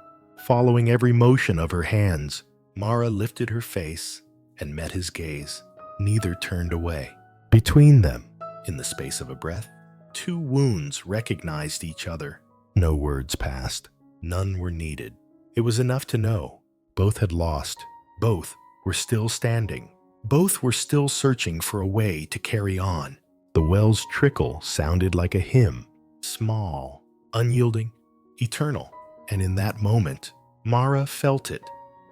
Following every motion of her hands, Mara lifted her face and met his gaze. Neither turned away. Between them, in the space of a breath, two wounds recognized each other. No words passed. None were needed. It was enough to know. Both had lost. Both were still standing. Both were still searching for a way to carry on. The well's trickle sounded like a hymn, small, unyielding, eternal. And in that moment, Mara felt it.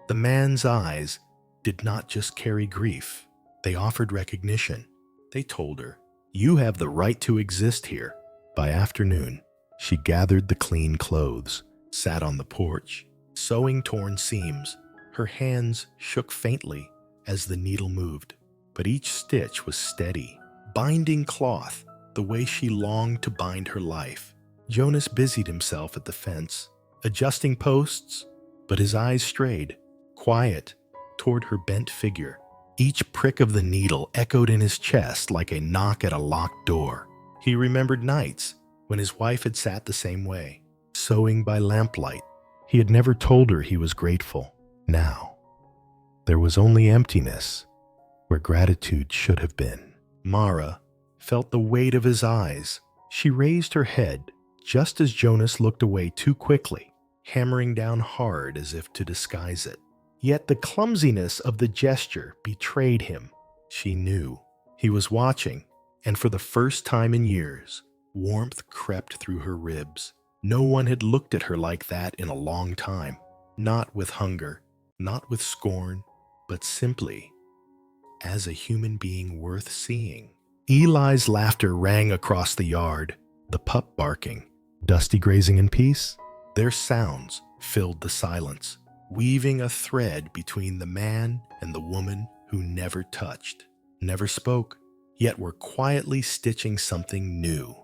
The man's eyes did not just carry grief. They offered recognition. They told her, "You have the right to exist here." By afternoon, she gathered the clean clothes, sat on the porch, sewing torn seams. Her hands shook faintly as the needle moved, but each stitch was steady, binding cloth the way she longed to bind her life. Jonas busied himself at the fence, adjusting posts, but his eyes strayed, quiet, toward her bent figure. Each prick of the needle echoed in his chest like a knock at a locked door. He remembered nights when his wife had sat the same way, sewing by lamplight. He had never told her he was grateful. Now, there was only emptiness where gratitude should have been. Mara felt the weight of his eyes. She raised her head just as Jonas looked away too quickly, hammering down hard as if to disguise it. Yet the clumsiness of the gesture betrayed him. She knew he was watching, and for the first time in years, warmth crept through her ribs. No one had looked at her like that in a long time. Not with hunger, not with scorn, but simply as a human being worth seeing. Eli's laughter rang across the yard, the pup barking, Dusty grazing in peace. Their sounds filled the silence, weaving a thread between the man and the woman who never touched, never spoke, yet were quietly stitching something new.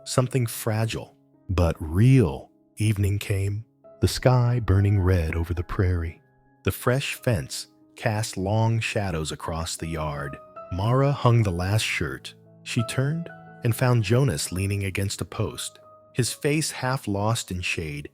something fragile, but real. Evening came, the sky burning red over the prairie. The fresh fence cast long shadows across the yard. Mara hung the last shirt. She turned and found Jonas leaning against a post, his face half lost in shade,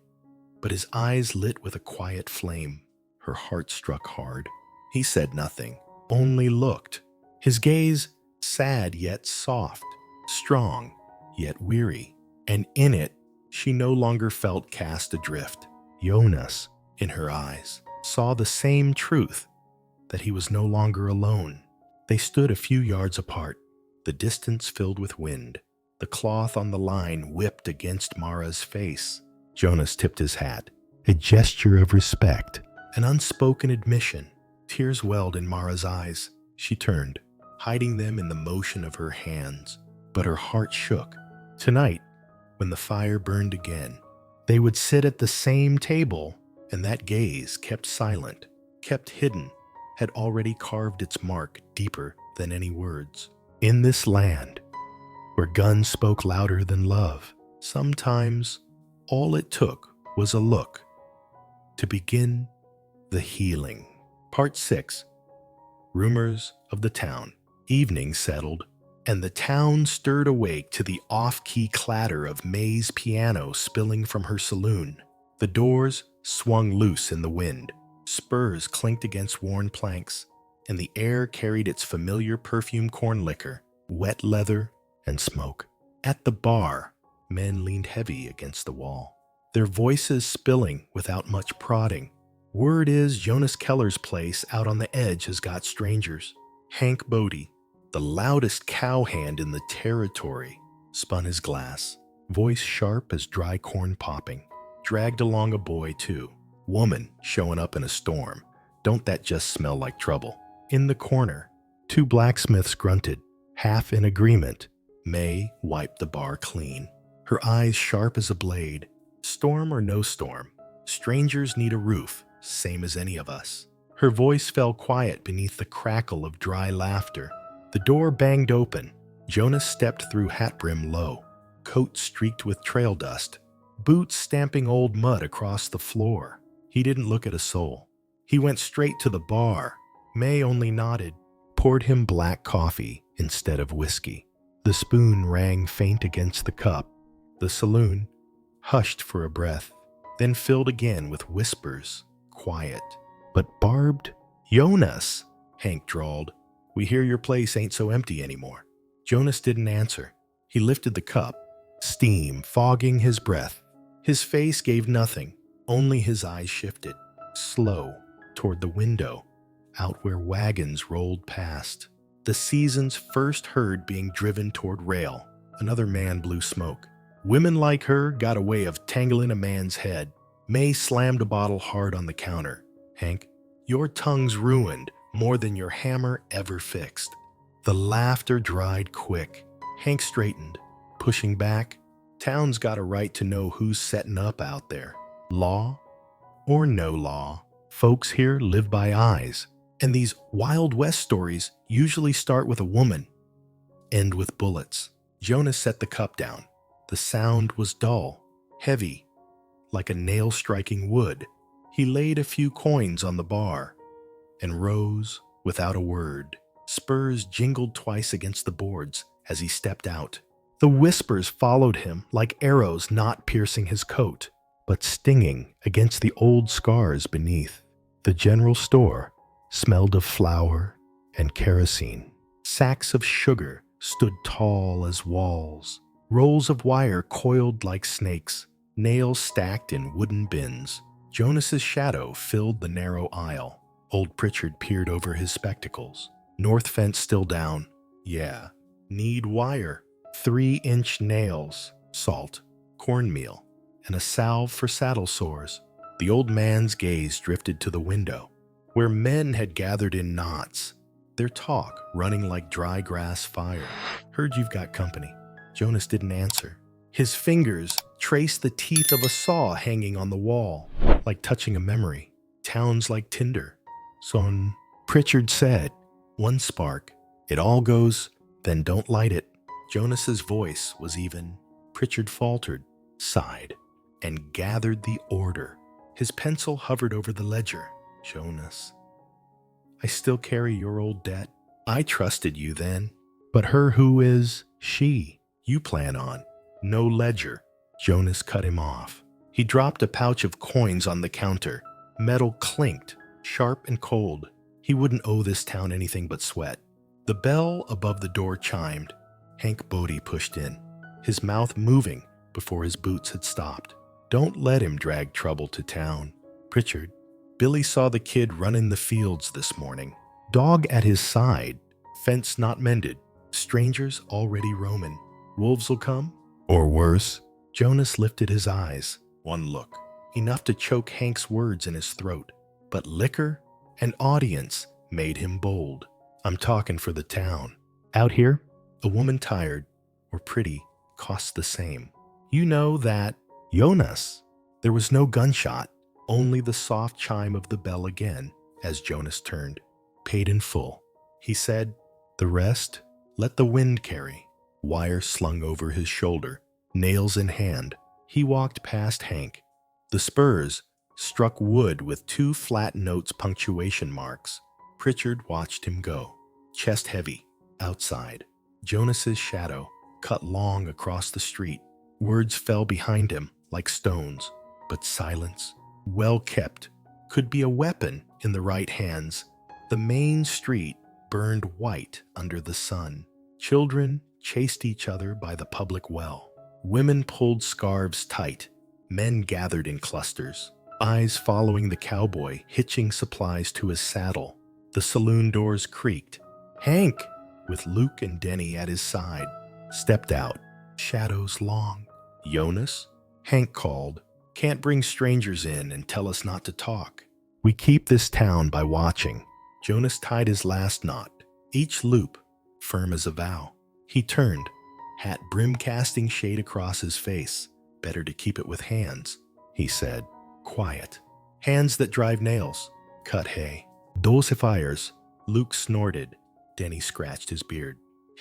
but his eyes lit with a quiet flame. Her heart struck hard. He said nothing, only looked. His gaze sad yet soft, strong yet weary, and in it she no longer felt cast adrift. Jonas, in her eyes, saw the same truth, that he was no longer alone. They stood a few yards apart, the distance filled with wind. The cloth on the line whipped against Mara's face. Jonas tipped his hat, a gesture of respect, an unspoken admission. Tears welled in Mara's eyes. She turned, hiding them in the motion of her hands, but her heart shook. Tonight, when the fire burned again, they would sit at the same table, and that gaze, kept silent, kept hidden, had already carved its mark deeper than any words. In this land, where guns spoke louder than love, sometimes all it took was a look to begin the healing. Part 6. Rumors of the town. Evening settled, and the town stirred awake to the off-key clatter of May's piano spilling from her saloon. The doors swung loose in the wind. Spurs clinked against worn planks, and the air carried its familiar perfume corn liquor, wet leather, and smoke. At the bar, men leaned heavy against the wall, their voices spilling without much prodding. Word is Jonas Keller's place out on the edge has got strangers. Hank Bodie, the loudest cowhand in the territory, spun his glass, voice sharp as dry corn popping. Dragged along a boy, too. Woman showing up in a storm. Don't that just smell like trouble? In the corner, two blacksmiths grunted, half in agreement. May wiped the bar clean, her eyes sharp as a blade. Storm or no storm, strangers need a roof, same as any of us. Her voice fell quiet beneath the crackle of dry laughter. The door banged open. Jonas stepped through hat brim low, coat streaked with trail dust, boots stamping old mud across the floor. He didn't look at a soul. He went straight to the bar. May only nodded, poured him black coffee instead of whiskey. The spoon rang faint against the cup. The saloon hushed for a breath, then filled again with whispers, quiet, but barbed. Jonas, Hank drawled. We hear your place ain't so empty anymore. Jonas didn't answer. He lifted the cup, steam fogging his breath. His face gave nothing, only his eyes shifted, slow, toward the window, out where wagons rolled past. The season's first herd being driven toward rail. Another man blew smoke. Women like her got a way of tangling a man's head. May slammed a bottle hard on the counter. Hank, your tongue's ruined more than your hammer ever fixed. The laughter dried quick. Hank straightened, pushing back. Town's got a right to know who's setting up out there. Law or no law, folks here live by eyes. And these Wild West stories usually start with a woman, end with bullets. Jonas set the cup down. The sound was dull, heavy, like a nail striking wood. He laid a few coins on the bar and rose without a word. Spurs jingled twice against the boards as he stepped out. The whispers followed him like arrows not piercing his coat, but stinging against the old scars beneath. The general store smelled of flour and kerosene. Sacks of sugar stood tall as walls. Rolls of wire coiled like snakes, nails stacked in wooden bins. Jonas's shadow filled the narrow aisle. Old Pritchard peered over his spectacles. North fence still down. Yeah. Need wire. 3-inch nails, salt, cornmeal, and a salve for saddle sores. The old man's gaze drifted to the window, where men had gathered in knots, their talk running like dry grass fire. Heard you've got company. Jonas didn't answer. His fingers traced the teeth of a saw hanging on the wall, like touching a memory. Town's like tinder. Son, Pritchard said. One spark. It all goes, then don't light it. Jonas's voice was even. Pritchard faltered, sighed, and gathered the order. His pencil hovered over the ledger. Jonas, I still carry your old debt. I trusted you then. But her who is she you plan on. No ledger. Jonas cut him off. He dropped a pouch of coins on the counter. Metal clinked, sharp and cold. He wouldn't owe this town anything but sweat. The bell above the door chimed. Hank Bodie pushed in, his mouth moving before his boots had stopped. Don't let him drag trouble to town. Pritchard, Billy saw the kid run in the fields this morning. Dog at his side, fence not mended, strangers already roaming. Wolves'll come? Or worse? Jonas lifted his eyes. One look, enough to choke Hank's words in his throat. But liquor and audience made him bold. I'm talking for the town. Out here, a woman tired or pretty costs the same. You know that, Jonas. There was no gunshot, only the soft chime of the bell again as Jonas turned. Paid in full. He said, the rest, let the wind carry. Wire slung over his shoulder, nails in hand. He walked past Hank. The spurs struck wood with 2 flat notes punctuation marks. Pritchard watched him go, chest heavy, outside. Jonas's shadow cut long across the street. Words fell behind him like stones, but silence, well kept, could be a weapon in the right hands. The main street burned white under the sun. Children chased each other by the public well. Women pulled scarves tight. Men gathered in clusters, eyes following the cowboy hitching supplies to his saddle. The saloon doors creaked. Hank, with Luke and Denny at his side, stepped out, shadows long. Jonas? Hank called. Can't bring strangers in and tell us not to talk. We keep this town by watching. Jonas tied his last knot, each loop firm as a vow. He turned, hat brim-casting shade across his face. Better to keep it with hands, he said, quiet. Hands that drive nails, cut hay. Dulcifiers. Luke snorted. Denny scratched his beard.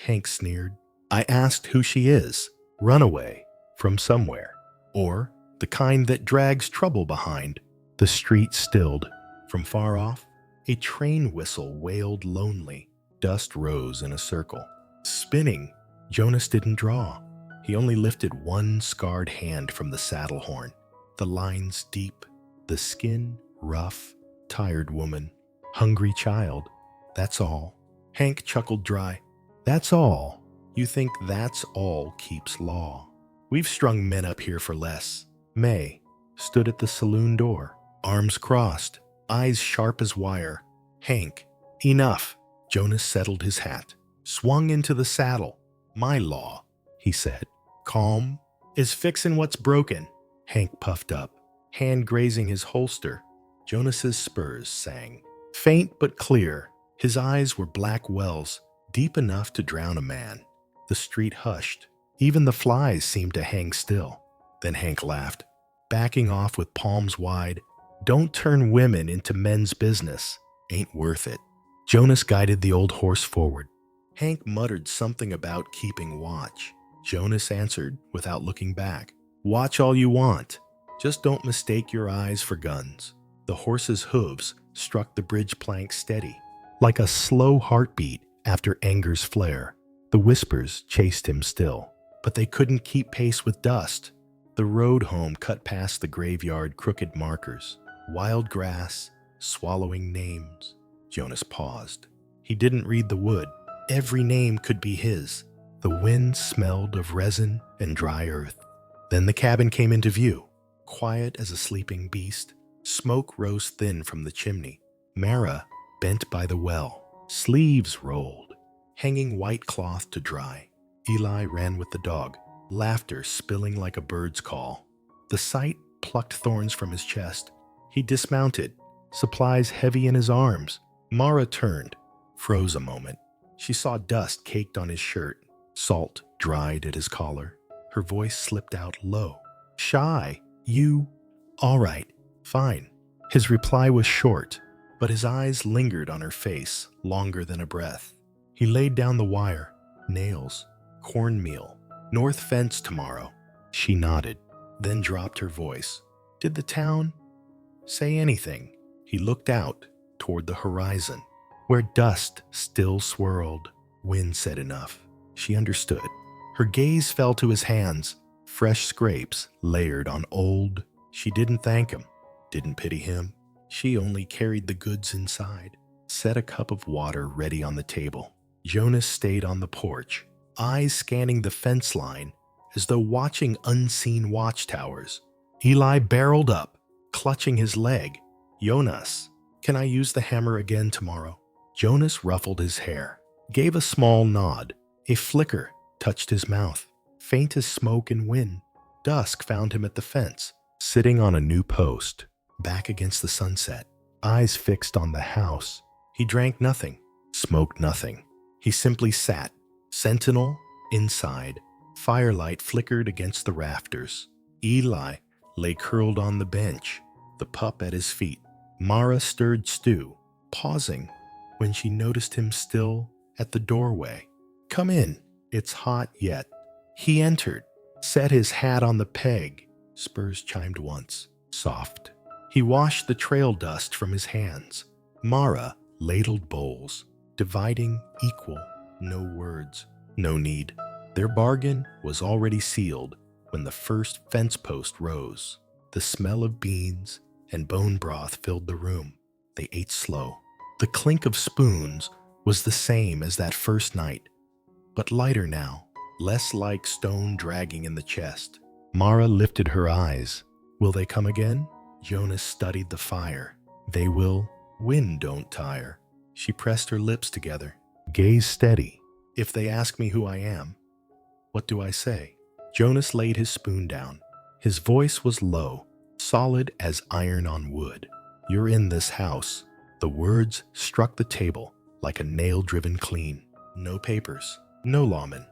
Hank sneered. I asked who she is. Runaway from somewhere. Or the kind that drags trouble behind. The street stilled. From far off, a train whistle wailed lonely. Dust rose in a circle. Spinning, Jonas didn't draw. He only lifted one scarred hand from the saddle horn. The lines deep, the skin rough. Tired woman, hungry child. That's all. Hank chuckled dry. That's all. You think that's all keeps law. We've strung men up here for less. May stood at the saloon door, arms crossed, eyes sharp as wire. Hank, enough. Jonas settled his hat, swung into the saddle. My law, he said, calm, is fixin' what's broken. Hank puffed up, hand grazing his holster. Jonas's spurs sang, faint but clear. His eyes were black wells, deep enough to drown a man. The street hushed. Even the flies seemed to hang still. Then Hank laughed, backing off with palms wide. Don't turn women into men's business. Ain't worth it. Jonas guided the old horse forward. Hank muttered something about keeping watch. Jonas answered without looking back. Watch all you want. Just don't mistake your eyes for guns. The horse's hooves struck the bridge plank steady, like a slow heartbeat after anger's flare. The whispers chased him still, but they couldn't keep pace with dust. The road home cut past the graveyard crooked markers. Wild grass, swallowing names. Jonas paused. He didn't read the wood. Every name could be his. The wind smelled of resin and dry earth. Then the cabin came into view, quiet as a sleeping beast. Smoke rose thin from the chimney. Mara bent by the well. Sleeves rolled, hanging white cloth to dry. Eli ran with the dog, laughter spilling like a bird's call. The sight plucked thorns from his chest. He dismounted, supplies heavy in his arms. Mara turned, froze a moment. She saw dust caked on his shirt, salt dried at his collar. Her voice slipped out low. Shy, you... All right, fine. His reply was short, but his eyes lingered on her face longer than a breath. He laid down the wire, nails, cornmeal, north fence tomorrow. She nodded, then dropped her voice. Did the town say anything? He looked out toward the horizon, where dust still swirled. Wind said enough. She understood. Her gaze fell to his hands, fresh scrapes layered on old. She didn't thank him, didn't pity him. She only carried the goods inside, set a cup of water ready on the table. Jonas stayed on the porch, eyes scanning the fence line as though watching unseen watchtowers. Eli barreled up, clutching his leg. Jonas, can I use the hammer again tomorrow? Jonas ruffled his hair, gave a small nod. A flicker touched his mouth, faint as smoke and wind. Dusk found him at the fence, sitting on a new post, back against the sunset, eyes fixed on the house. He drank nothing, smoked nothing. He simply sat, sentinel, inside. Firelight flickered against the rafters. Eli lay curled on the bench, the pup at his feet. Mara stirred stew, pausing when she noticed him still at the doorway. Come in, it's hot yet. He entered, set his hat on the peg. Spurs chimed once, soft. He washed the trail dust from his hands. Mara ladled bowls, dividing equal. No words, no need. Their bargain was already sealed when the first fence post rose. The smell of beans and bone broth filled the room. They ate slow. The clink of spoons was the same as that first night, but lighter now, less like stone dragging in the chest. Mara lifted her eyes. Will they come again? Jonas studied the fire. They will. Wind don't tire. She pressed her lips together. Gaze steady. If they ask me who I am, what do I say? Jonas laid his spoon down. His voice was low, solid as iron on wood. You're in this house. The words struck the table like a nail driven clean. No papers, no lawmen.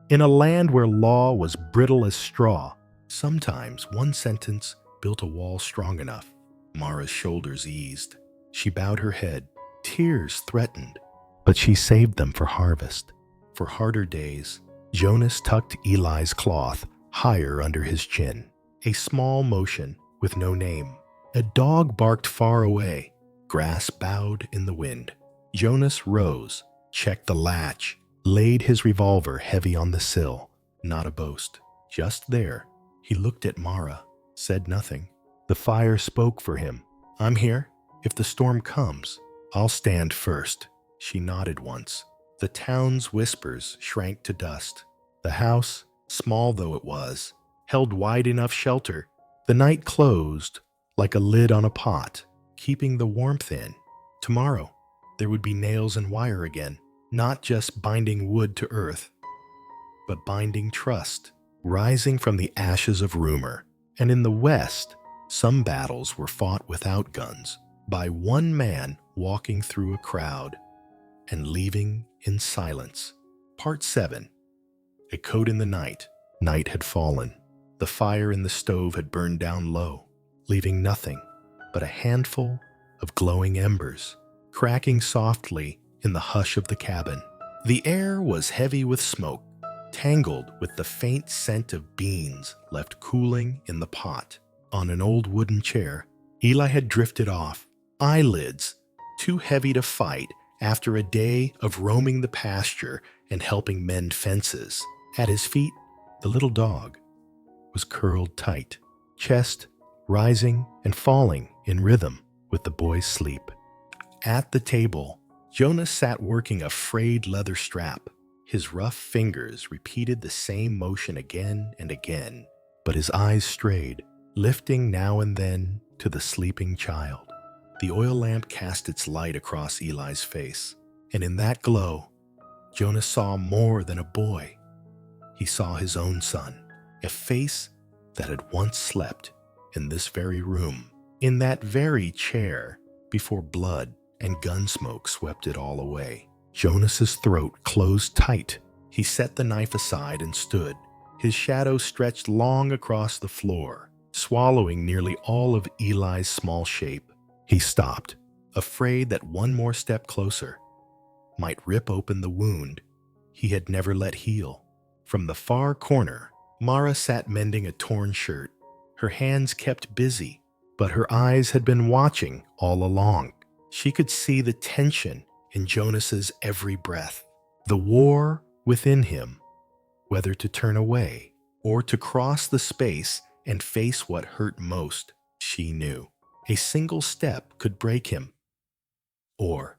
In a land where law was brittle as straw, sometimes one sentence built a wall strong enough. Mara's shoulders eased. She bowed her head. Tears threatened, but she saved them for harvest. For harder days, Jonas tucked Eli's cloth higher under his chin. A small motion with no name. A dog barked far away. Grass bowed in the wind. Jonas rose, checked the latch, laid his revolver heavy on the sill. Not a boast. Just there, he looked at Mara, said nothing. The fire spoke for him. I'm here. If the storm comes, I'll stand first. She nodded once. The town's whispers shrank to dust. The house, small though it was, held wide enough shelter. The night closed like a lid on a pot, keeping the warmth in. Tomorrow, there would be nails and wire again, not just binding wood to earth, but binding trust, rising from the ashes of rumor. And in the West, some battles were fought without guns, by one man walking through a crowd and leaving in silence. Part 7. A coat in the night. Night had fallen. The fire in the stove had burned down low, leaving nothing but a handful of glowing embers, cracking softly in the hush of the cabin. The air was heavy with smoke, tangled with the faint scent of beans left cooling in the pot. On an old wooden chair, Eli had drifted off, eyelids too heavy to fight after a day of roaming the pasture and helping mend fences. At his feet, the little dog was curled tight, chest rising and falling in rhythm with the boy's sleep. At the table, Jonas sat working a frayed leather strap. His rough fingers repeated the same motion again and again, but his eyes strayed, lifting now and then to the sleeping child. The oil lamp cast its light across Eli's face, and in that glow, Jonas saw more than a boy. He saw his own son, a face that had once slept in this very room, in that very chair, before blood and gun smoke swept it all away. Jonas's throat closed tight. He set the knife aside and stood. His shadow stretched long across the floor, swallowing nearly all of Eli's small shape. He stopped, afraid that one more step closer might rip open the wound he had never let heal. From the far corner, Mara sat mending a torn shirt. Her hands kept busy, but her eyes had been watching all along. She could see the tension in Jonas's every breath, the war within him, whether to turn away or to cross the space and face what hurt most. She knew a single step could break him or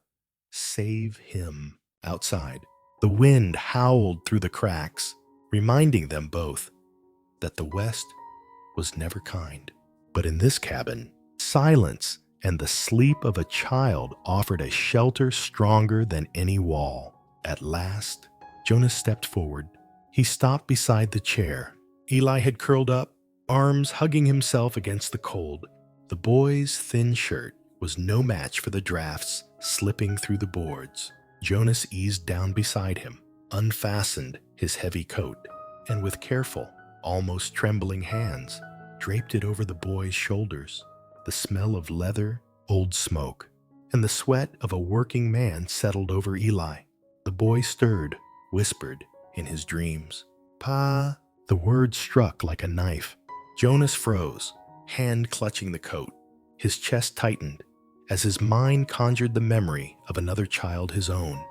save him. Outside, the wind howled through the cracks, reminding them both that the West was never kind. But in this cabin, silence and the sleep of a child offered a shelter stronger than any wall. At last, Jonas stepped forward. He stopped beside the chair. Eli had curled up, arms hugging himself against the cold. The boy's thin shirt was no match for the drafts slipping through the boards. Jonas eased down beside him, unfastened his heavy coat, and with careful, almost trembling hands, draped it over the boy's shoulders. The smell of leather, old smoke, and the sweat of a working man settled over Eli. The boy stirred, whispered in his dreams. "Pa." The word struck like a knife. Jonas froze, hand clutching the coat. His chest tightened as his mind conjured the memory of another child his own,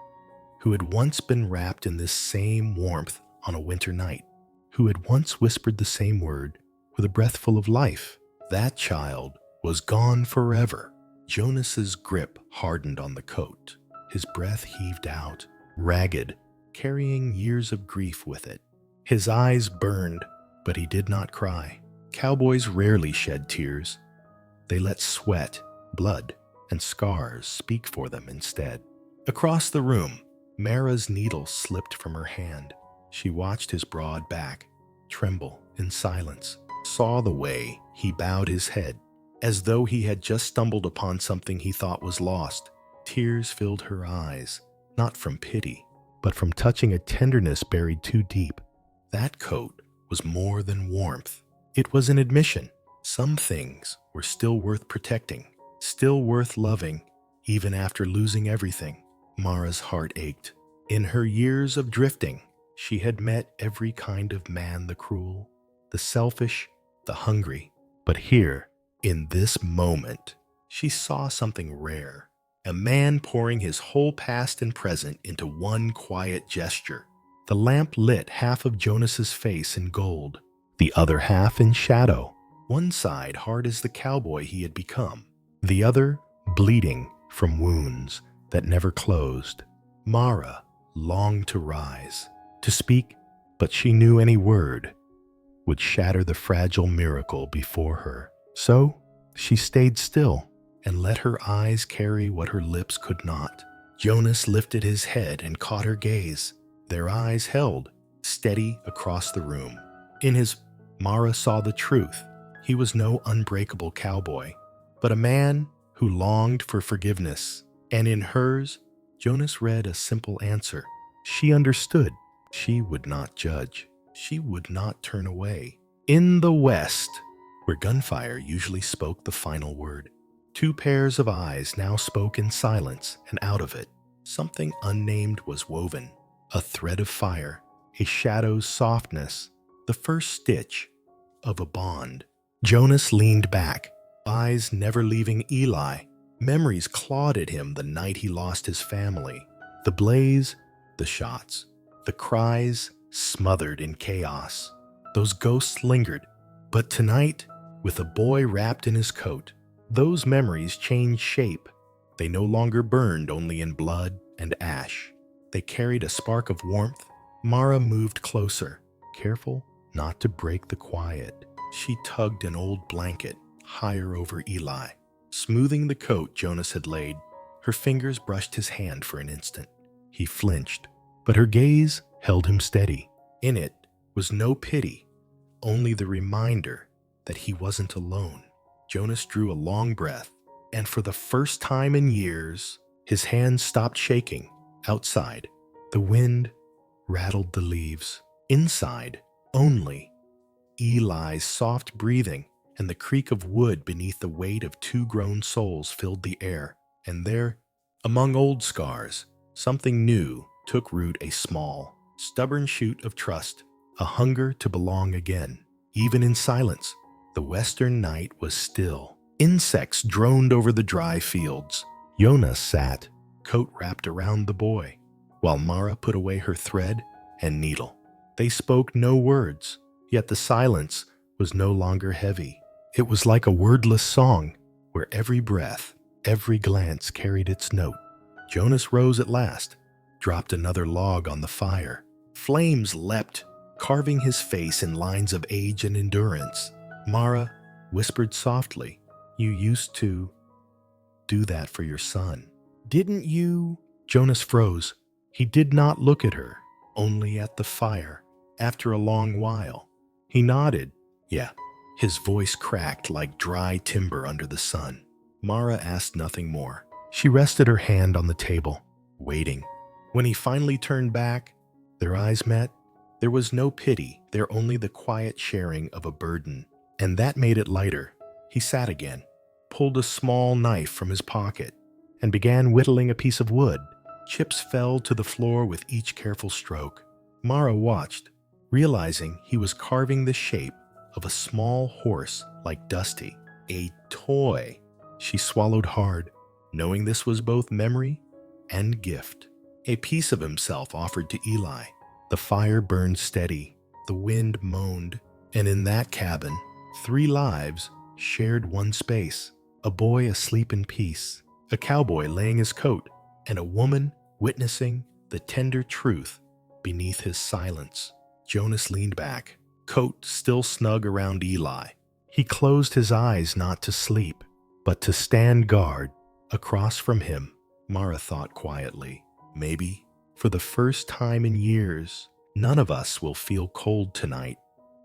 who had once been wrapped in this same warmth on a winter night, who had once whispered the same word with a breath full of life. That child was gone forever. Jonas's grip hardened on the coat. His breath heaved out, ragged, carrying years of grief with it. His eyes burned, but he did not cry. Cowboys rarely shed tears. They let sweat, blood, and scars speak for them instead. Across the room, Mara's needle slipped from her hand. She watched his broad back tremble in silence, saw the way he bowed his head, as though he had just stumbled upon something he thought was lost. Tears filled her eyes, not from pity, but from touching a tenderness buried too deep. That coat was more than warmth. It was an admission. Some things were still worth protecting, still worth loving, even after losing everything. Mara's heart ached. In her years of drifting, she had met every kind of man, the cruel, the selfish, the hungry. But here, in this moment, she saw something rare. A man pouring his whole past and present into one quiet gesture. The lamp lit half of Jonas's face in gold, the other half in shadow. One side hard as the cowboy he had become, the other bleeding from wounds that never closed. Mara longed to rise, to speak, but she knew any word would shatter the fragile miracle before her. So she stayed still and let her eyes carry what her lips could not. Jonas lifted his head and caught her gaze. Their eyes held, steady across the room. In his, Mara saw the truth. He was no unbreakable cowboy, but a man who longed for forgiveness. And in hers, Jonas read a simple answer. She understood. She would not judge. She would not turn away. In the West, where gunfire usually spoke the final word, two pairs of eyes now spoke in silence, and out of it, something unnamed was woven. A thread of fire, a shadow's softness, the first stitch of a bond. Jonas leaned back, eyes never leaving Eli. Memories clawed at him the night he lost his family. The blaze, the shots, the cries smothered in chaos. Those ghosts lingered. But tonight, with a boy wrapped in his coat, those memories changed shape. They no longer burned only in blood and ash. They carried a spark of warmth. Mara moved closer, careful not to break the quiet. She tugged an old blanket higher over Eli, smoothing the coat Jonas had laid. Her fingers brushed his hand for an instant. He flinched, but her gaze held him steady. In it was no pity, only the reminder that he wasn't alone. Jonas drew a long breath, and for the first time in years, his hands stopped shaking. Outside, the wind rattled the leaves. Inside, only Eli's soft breathing and the creak of wood beneath the weight of two grown souls filled the air. And there, among old scars, something new took root, a small, stubborn shoot of trust. a hunger to belong again. Even in silence, the western night was still. Insects droned over the dry fields. Jonas sat, coat wrapped around the boy, while Mara put away her thread and needle. They spoke no words, yet the silence was no longer heavy. It was like a wordless song, where every breath, every glance carried its note. Jonas rose at last, dropped another log on the fire. Flames leapt, carving his face in lines of age and endurance. Mara whispered softly, "You used to do that for your son, didn't you?" Jonas froze. He did not look at her, only at the fire. After a long while, he nodded. "Yeah." His voice cracked like dry timber under the sun. Mara asked nothing more. She rested her hand on the table, waiting. When he finally turned back, their eyes met. There was no pity, there only the quiet sharing of a burden, and that made it lighter. He sat again, pulled a small knife from his pocket, and began whittling a piece of wood. Chips fell to the floor with each careful stroke. Mara watched, realizing he was carving the shape of a small horse like Dusty, a toy. She swallowed hard, knowing this was both memory and gift. A piece of himself offered to Eli. The fire burned steady, the wind moaned, and in that cabin, 3 lives shared one space. A boy asleep in peace, a cowboy laying his coat, and a woman witnessing the tender truth beneath his silence. Jonas leaned back, coat still snug around Eli. He closed his eyes not to sleep, but to stand guard. Across from him, Mara thought quietly, maybe, for the first time in years, none of us will feel cold tonight.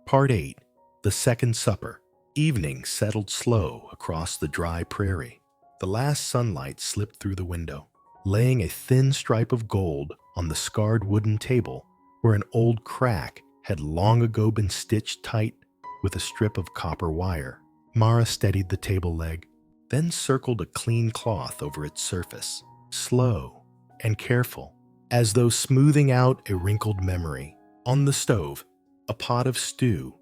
Part 8. The Second Supper. Evening settled slow across the dry prairie. The last sunlight slipped through the window, laying a thin stripe of gold on the scarred wooden table where an old crack had long ago been stitched tight with a strip of copper wire. Mara steadied the table leg, then circled a clean cloth over its surface, slow and careful, as though smoothing out a wrinkled memory. On the stove, a pot of stew,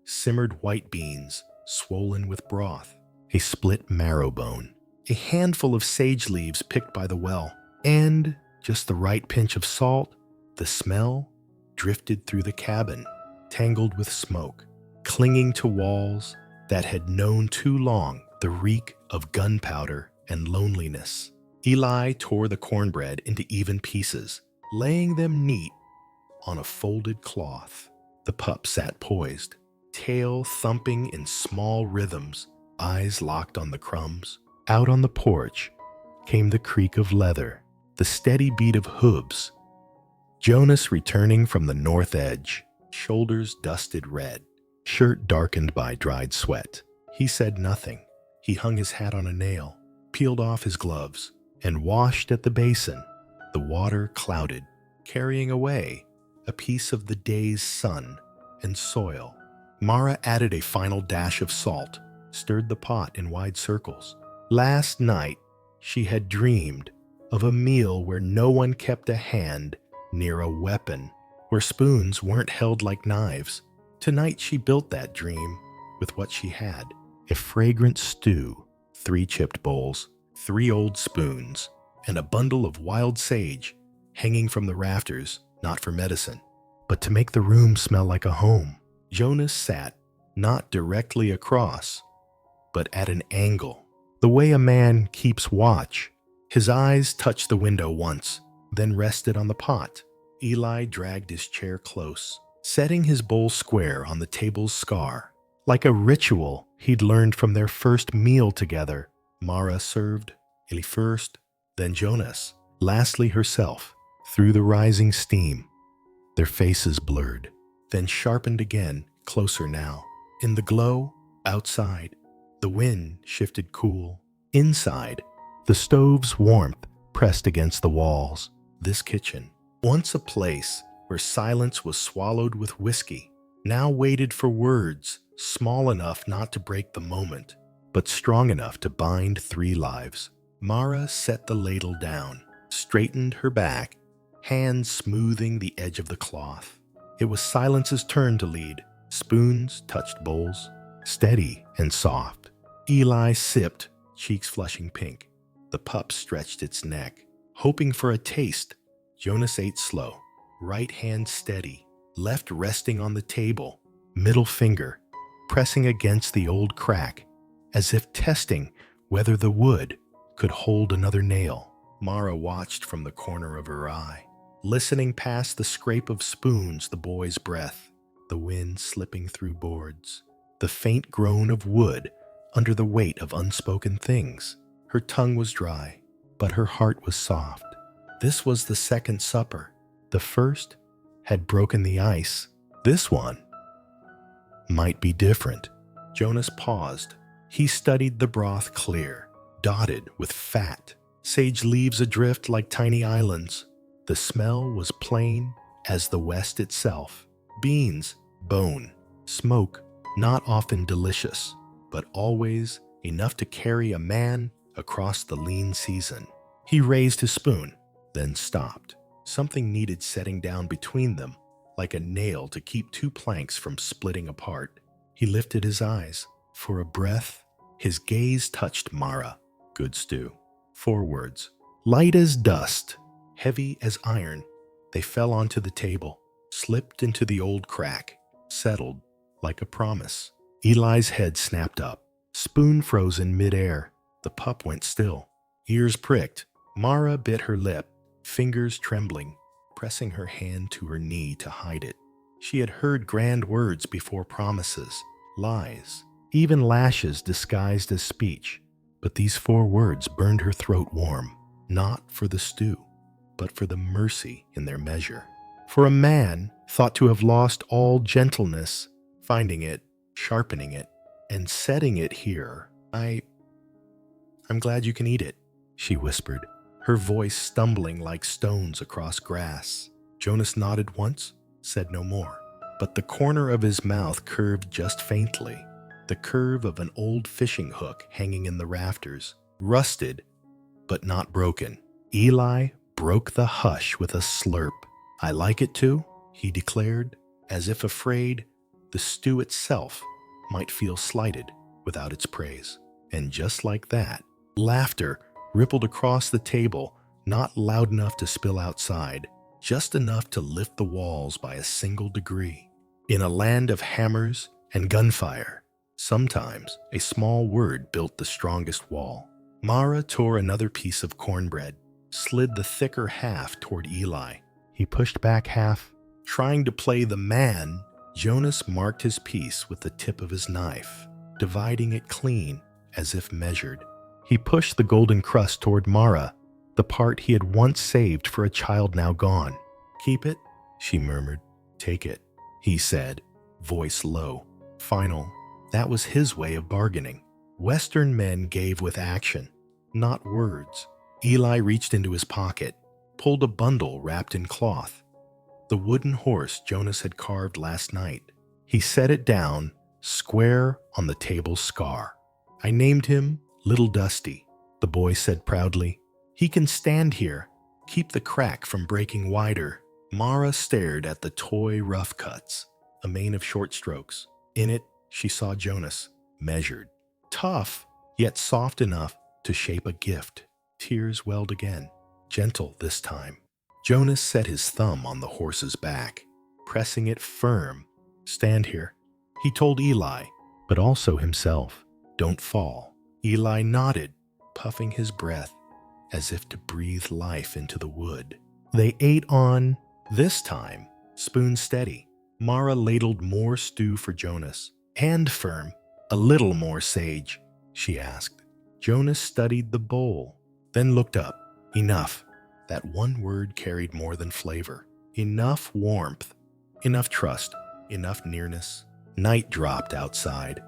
simmered white beans swollen with broth, a split marrow bone, a handful of sage leaves picked by the well, and just the right pinch of salt. The smell drifted through the cabin, tangled with smoke, clinging to walls that had known too long the reek of gunpowder and loneliness. Eli tore the cornbread into even pieces, laying them neat on a folded cloth. The pup sat poised, tail thumping in small rhythms, eyes locked on the crumbs. Out on the porch came the creak of leather, the steady beat of hooves. Jonas returning from the north edge, shoulders dusted red, shirt darkened by dried sweat. He said nothing. He hung his hat on a nail, peeled off his gloves, and washed at the basin. The water clouded, carrying away a piece of the day's sun and soil. Mara added a final dash of salt, stirred the pot in wide circles. Last night, she had dreamed of a meal where no one kept a hand near a weapon, where spoons weren't held like knives. Tonight she built that dream with what she had: a fragrant stew, 3 chipped bowls, 3 old spoons, and a bundle of wild sage hanging from the rafters, not for medicine, but to make the room smell like a home. Jonas sat, not directly across, but at an angle, the way a man keeps watch. His eyes touched the window once, then rested on the pot. Eli dragged his chair close, setting his bowl square on the table's scar. Like a ritual he'd learned from their first meal together, Mara served, Eli first, then Jonas, lastly herself, through the rising steam. Their faces blurred, then sharpened again, closer now. In the glow, outside, the wind shifted cool. Inside, the stove's warmth pressed against the walls. This kitchen, once a place where silence was swallowed with whiskey, now waited for words small enough not to break the moment, but strong enough to bind 3 lives. Mara set the ladle down, straightened her back, hands smoothing the edge of the cloth. It was Silence's turn to lead. Spoons touched bowls, steady and soft. Eli sipped, cheeks flushing pink. The pup stretched its neck, hoping for a taste. Jonas ate slow, right hand steady, left resting on the table, middle finger pressing against the old crack, as if testing whether the wood could hold another nail. Mara watched from the corner of her eye, listening past the scrape of spoons, the boy's breath, the wind slipping through boards, the faint groan of wood under the weight of unspoken things. Her tongue was dry, but her heart was soft. This was the second supper. The first had broken the ice. This one might be different. Jonas paused. He studied the broth clear, dotted with fat, sage leaves adrift like tiny islands. The smell was plain as the West itself. Beans, bone, smoke, not often delicious, but always enough to carry a man across the lean season. He raised his spoon, then stopped. Something needed setting down between them, like a nail to keep two planks from splitting apart. He lifted his eyes. For a breath, his gaze touched Mara. Good stew. 4 words. Light as dust, heavy as iron. They fell onto the table, slipped into the old crack, settled like a promise. Eli's head snapped up. Spoon froze in midair. The pup went still. Ears pricked. Mara bit her lip, fingers trembling, pressing her hand to her knee to hide it. She had heard grand words before promises, lies, even lashes disguised as speech. But these 4 words burned her throat warm, not for the stew, but for the mercy in their measure. For a man thought to have lost all gentleness, finding it, sharpening it, and setting it here. I'm glad you can eat it, she whispered, her voice stumbling like stones across grass. Jonas nodded once, said no more, but the corner of his mouth curved just faintly, the curve of an old fishing hook hanging in the rafters, rusted but not broken. Eli broke the hush with a slurp. I like it too, he declared, as if afraid the stew itself might feel slighted without its praise. And just like that, laughter rippled across the table, not loud enough to spill outside, just enough to lift the walls by a single degree. In a land of hammers and gunfire, sometimes a small word built the strongest wall. Mara tore another piece of cornbread, slid the thicker half toward Eli. He pushed back half. Trying to play the man, Jonas marked his piece with the tip of his knife, dividing it clean as if measured. He pushed the golden crust toward Mara, the part he had once saved for a child now gone. Keep it, she murmured. Take it, he said, voice low, final. That was his way of bargaining. Western men gave with action, not words. Eli reached into his pocket, pulled a bundle wrapped in cloth. The wooden horse Jonas had carved last night. He set it down, square on the table's scar. I named him Little Dusty, the boy said proudly. He can stand here, keep the crack from breaking wider. Mara stared at the toy rough cuts, a mane of short strokes. In it, she saw Jonas, measured, tough, yet soft enough to shape a gift. Tears welled again, gentle this time. Jonas set his thumb on the horse's back, pressing it firm. Stand here, he told Eli, but also himself. Don't fall. Eli nodded, puffing his breath as if to breathe life into the wood. They ate on, this time, spoon steady. Mara ladled more stew for Jonas. Hand firm, a little more sage, she asked. Jonas studied the bowl, then looked up. Enough. That one word carried more than flavor. Enough warmth, enough trust, enough nearness. Night dropped outside.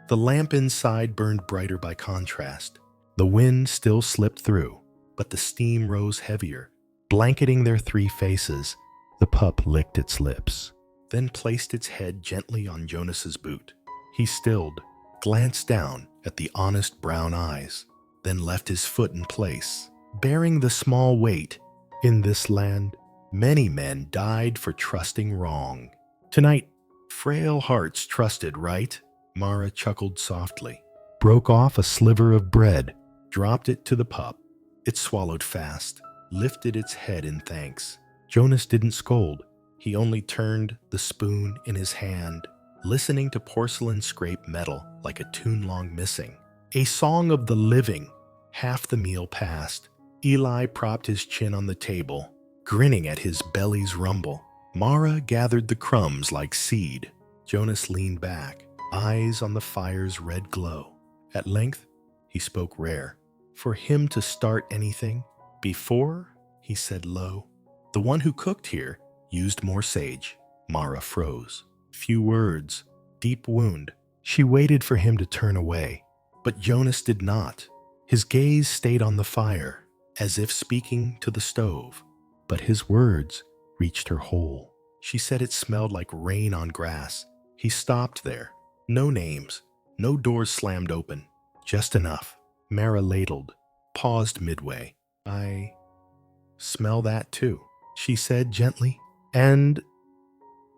The lamp inside burned brighter by contrast. The wind still slipped through, but the steam rose heavier, blanketing their 3 faces. The pup licked its lips, then placed its head gently on Jonas's boot. He stilled, glanced down at the honest brown eyes, then left his foot in place, bearing the small weight. In this land, many men died for trusting wrong. Tonight, frail hearts trusted, right? Mara chuckled softly, broke off a sliver of bread, dropped it to the pup. It swallowed fast, lifted its head in thanks. Jonas didn't scold. He only turned the spoon in his hand, listening to porcelain scrape metal like a tune long missing. A song of the living. Half the meal passed. Eli propped his chin on the table, grinning at his belly's rumble. Mara gathered the crumbs like seed. Jonas leaned back, eyes on the fire's red glow. At length, he spoke rare. For him to start anything, before, he said low, the one who cooked here used more sage. Mara froze. Few words, deep wound. She waited for him to turn away, but Jonas did not. His gaze stayed on the fire, as if speaking to the stove, but his words reached her whole. She said it smelled like rain on grass. He stopped there. No names, no doors slammed open, just enough. Mara ladled, paused midway. I smell that too, she said gently. And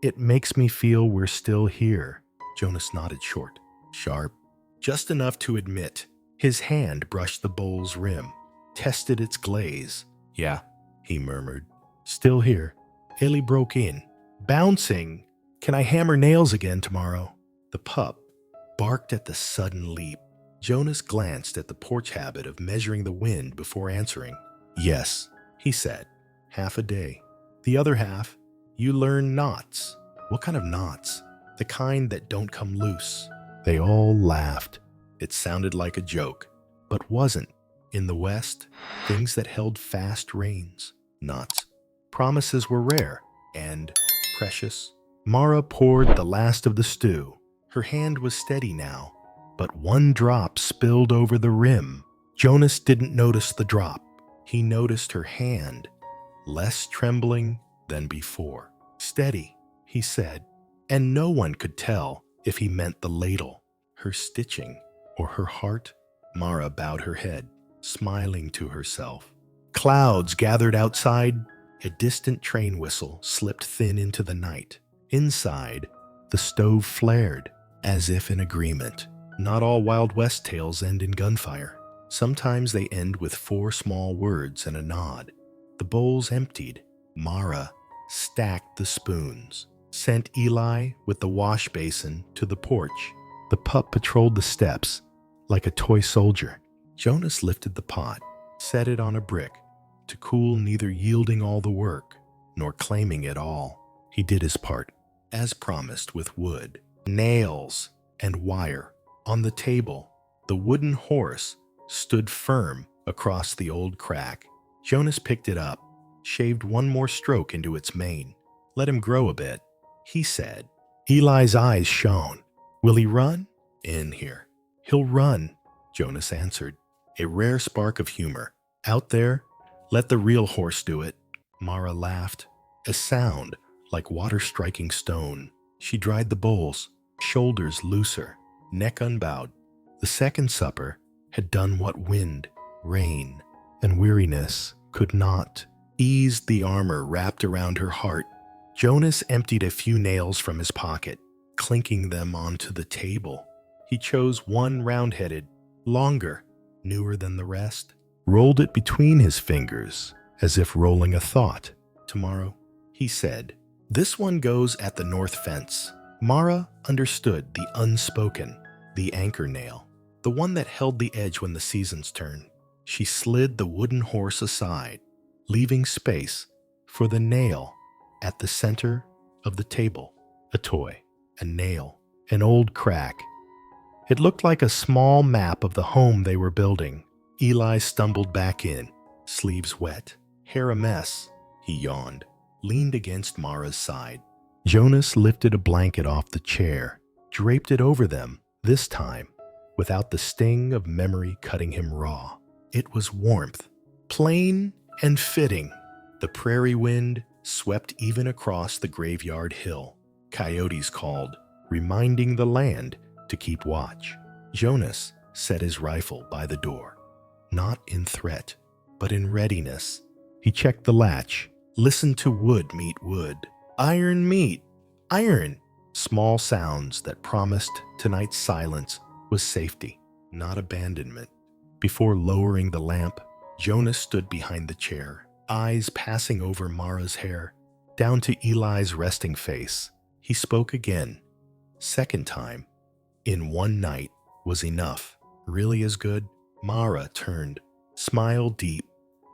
it makes me feel we're still here. Jonas nodded short, sharp, just enough to admit. His hand brushed the bowl's rim, tested its glaze. Yeah, he murmured. Still here. Ellie broke in, bouncing. Can I hammer nails again tomorrow? The pup barked at the sudden leap. Jonas glanced at the porch habit of measuring the wind before answering. Yes, he said. Half a day. The other half, you learn knots. What kind of knots? The kind that don't come loose. They all laughed. It sounded like a joke, but wasn't. In the West, things that held fast reins. Knots. Promises were rare and precious. Mara poured the last of the stew. Her hand was steady now, but one drop spilled over the rim. Jonas didn't notice the drop. He noticed her hand, less trembling than before. Steady, he said, and no one could tell if he meant the ladle, her stitching, or her heart. Mara bowed her head, smiling to herself. Clouds gathered outside. A distant train whistle slipped thin into the night. Inside, the stove flared, as if in agreement. Not all Wild West tales end in gunfire. Sometimes they end with 4 small words and a nod. The bowls emptied. Mara stacked the spoons, sent Eli with the wash basin to the porch. The pup patrolled the steps like a toy soldier. Jonas lifted the pot, set it on a brick, to cool, neither yielding all the work, nor claiming it all. He did his part, as promised, with wood, nails, and wire. On the table, the wooden horse stood firm across the old crack. Jonas picked it up, shaved one more stroke into its mane. Let him grow a bit, he said. Eli's eyes shone. Will he run? In here. He'll run, Jonas answered, a rare spark of humor. Out there, let the real horse do it. Mara laughed, a sound like water striking stone. She dried the bowls, shoulders looser, neck unbowed. The second supper had done what wind, rain, and weariness could not. Eased the armor wrapped around her heart. Jonas emptied a few nails from his pocket, clinking them onto the table. He chose one round-headed, longer, newer than the rest, rolled it between his fingers, as if rolling a thought. Tomorrow, he said, this one goes at the north fence. Mara understood the unspoken, the anchor nail, the one that held the edge when the seasons turned. She slid the wooden horse aside, leaving space for the nail at the center of the table. A toy, a nail, an old crack. It looked like a small map of the home they were building. Eli stumbled back in, sleeves wet, hair a mess. He yawned, leaned against Mara's side. Jonas lifted a blanket off the chair, draped it over them, this time, without the sting of memory cutting him raw. It was warmth, plain and fitting. The prairie wind swept even across the graveyard hill. Coyotes called, reminding the land to keep watch. Jonas set his rifle by the door, not in threat, but in readiness. He checked the latch, listened to wood meet wood, iron meet Iron! Small sounds that promised tonight's silence was safety, not abandonment. Before lowering the lamp, Jonas stood behind the chair, eyes passing over Mara's hair, down to Eli's resting face. He spoke again. Second time, in one night, was enough. Really as good? Mara turned, smiled deep,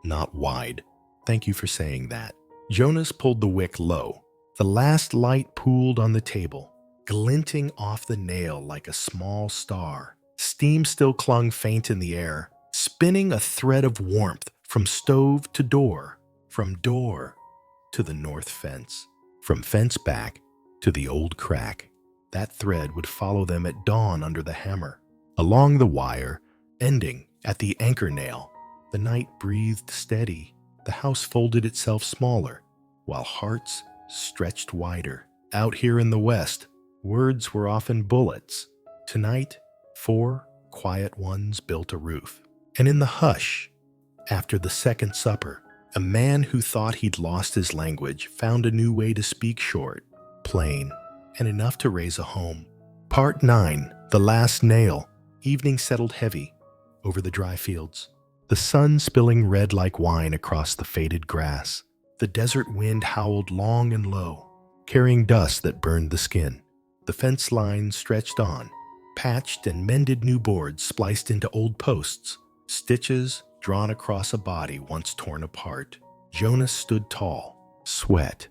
not wide. Thank you for saying that. Jonas pulled the wick low. The last light pooled on the table, glinting off the nail like a small star. Steam still clung faint in the air, spinning a thread of warmth from stove to door, from door to the north fence, from fence back to the old crack. That thread would follow them at dawn under the hammer, along the wire, ending at the anchor nail. The night breathed steady. The house folded itself smaller, while hearts stretched wider. Out here in the West, words were often bullets. Tonight, 4 quiet ones built a roof. And in the hush, after the second supper, a man who thought he'd lost his language found a new way to speak short, plain, and enough to raise a home. Part 9, The Last Nail. Evening settled heavy over the dry fields, the sun spilling red like wine across the faded grass. The desert wind howled long and low, carrying dust that burned the skin. The fence line stretched on, patched and mended new boards spliced into old posts, stitches drawn across a body once torn apart. Jonas stood tall, sweat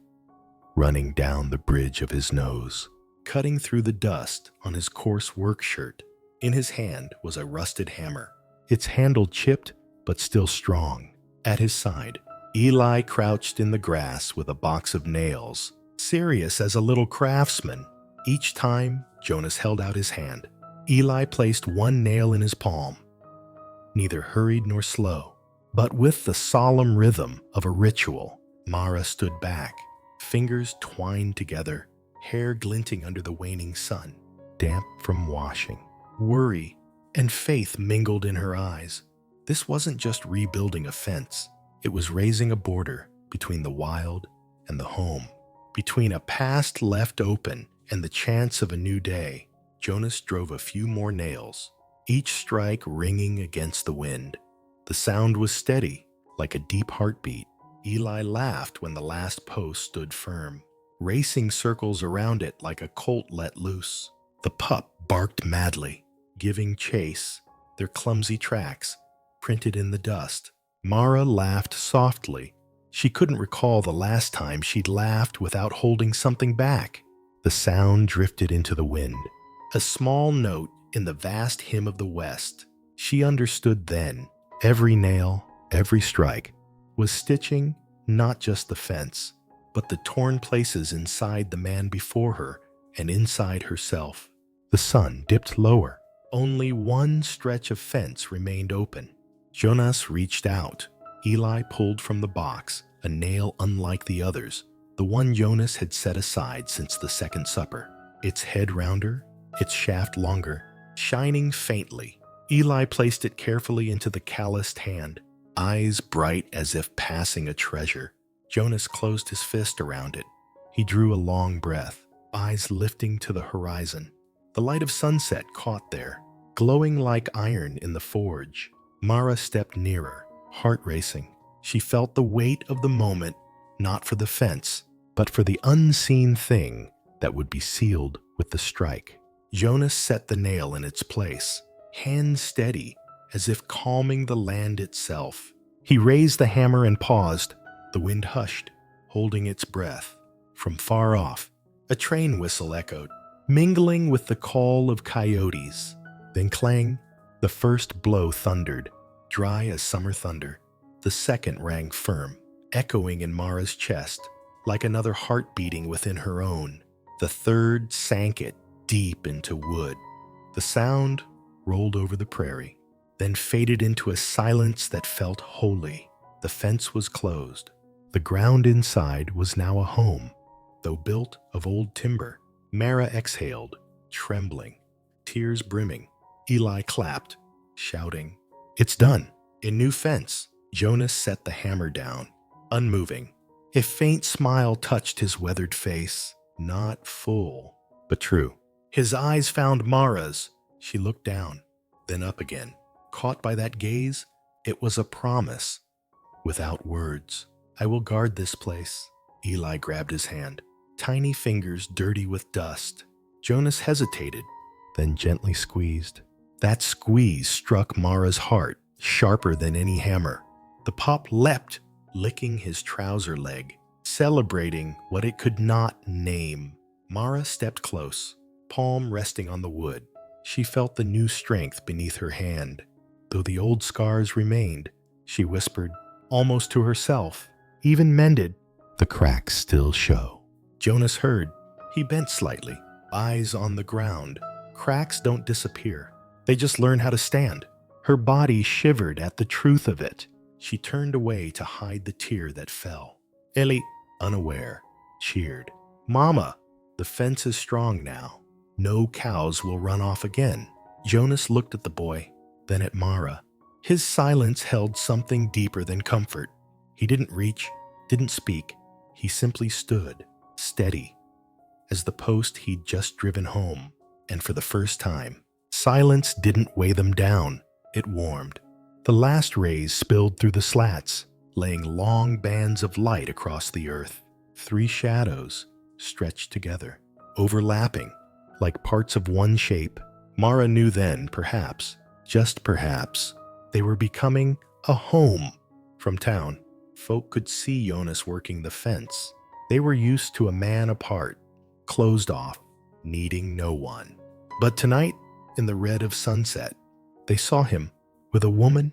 running down the bridge of his nose, cutting through the dust on his coarse work shirt. In his hand was a rusted hammer, its handle chipped but still strong. At his side, Eli crouched in the grass with a box of nails, serious as a little craftsman. Each time, Jonas held out his hand. Eli placed one nail in his palm, neither hurried nor slow, but with the solemn rhythm of a ritual. Mara stood back, fingers twined together, hair glinting under the waning sun, damp from washing. Worry and faith mingled in her eyes. This wasn't just rebuilding a fence. It was raising a border between the wild and the home, between a past left open and the chance of a new day. Jonas drove a few more nails, each strike ringing against the wind. The sound was steady, like a deep heartbeat. Eli laughed when the last post stood firm, racing circles around it like a colt let loose. The pup barked madly, giving chase, their clumsy tracks printed in the dust. Mara laughed softly. She couldn't recall the last time she'd laughed without holding something back. The sound drifted into the wind, a small note in the vast hymn of the West. She understood then. Every nail, every strike, was stitching not just the fence, but the torn places inside the man before her and inside herself. The sun dipped lower. Only one stretch of fence remained open. Jonas reached out. Eli pulled from the box a nail unlike the others, the one Jonas had set aside since the second supper. Its head rounder, its shaft longer, shining faintly. Eli placed it carefully into the calloused hand, eyes bright as if passing a treasure. Jonas closed his fist around it. He drew a long breath, eyes lifting to the horizon. The light of sunset caught there, glowing like iron in the forge. Mara stepped nearer, heart racing. She felt the weight of the moment, not for the fence, but for the unseen thing that would be sealed with the strike. Jonas set the nail in its place, hands steady, as if calming the land itself. He raised the hammer and paused. The wind hushed, holding its breath. From far off, a train whistle echoed, mingling with the call of coyotes. Then clang, the first blow thundered, dry as summer thunder. The second rang firm, echoing in Mara's chest, like another heart beating within her own. The third sank it deep into wood. The sound rolled over the prairie, then faded into a silence that felt holy. The fence was closed. The ground inside was now a home, though built of old timber. Mara exhaled, trembling, tears brimming. Eli clapped, shouting, "It's done!" A new fence. Jonas set the hammer down, unmoving. A faint smile touched his weathered face. not full, but true. His eyes found Mara's. She looked down, then up again. Caught by that gaze, it was a promise, without words. I will guard this place. Eli grabbed his hand, tiny fingers dirty with dust. Jonas hesitated, then gently squeezed. That squeeze struck Mara's heart, sharper than any hammer. The pup leapt, licking his trouser leg, celebrating what it could not name. Mara stepped close, palm resting on the wood. She felt the new strength beneath her hand. Though the old scars remained, she whispered, almost to herself, even mended, the cracks still show. Jonas heard. He bent slightly, eyes on the ground. Cracks don't disappear. They just learn how to stand. Her body shivered at the truth of it. She turned away to hide the tear that fell. Ellie, unaware, cheered. Mama, the fence is strong now. No cows will run off again. Jonas looked at the boy, then at Mara. His silence held something deeper than comfort. He didn't reach, didn't speak. He simply stood, steady, as the post he'd just driven home. And for the first time, silence didn't weigh them down. It warmed. The last rays spilled through the slats, laying long bands of light across the earth. 3 shadows stretched together, overlapping, like parts of one shape. Mara knew then, perhaps, just perhaps, they were becoming a home. From town, folk could see Jonas working the fence. They were used to a man apart, closed off, needing no one. But tonight, in the red of sunset, they saw him with a woman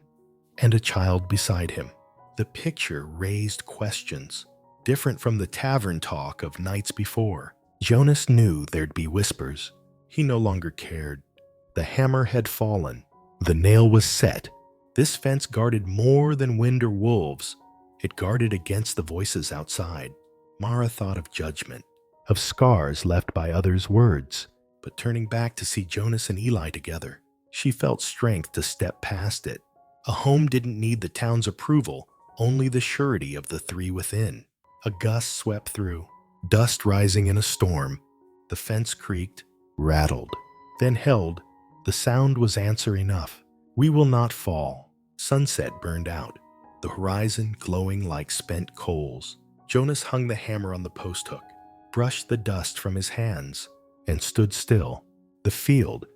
and a child beside him. The picture raised questions, different from the tavern talk of nights before. Jonas knew there'd be whispers. He no longer cared. The hammer had fallen. The nail was set. This fence guarded more than wind or wolves. It guarded against the voices outside. Mara thought of judgment, of scars left by others' words. But turning back to see Jonas and Eli together, she felt strength to step past it. A home didn't need the town's approval, only the surety of the 3 within. A gust swept through, dust rising in a storm. The fence creaked, rattled, then held. The sound was answer enough. We will not fall. Sunset burned out, the horizon glowing like spent coals. Jonas hung the hammer on the post hook, brushed the dust from his hands, and stood still. The field,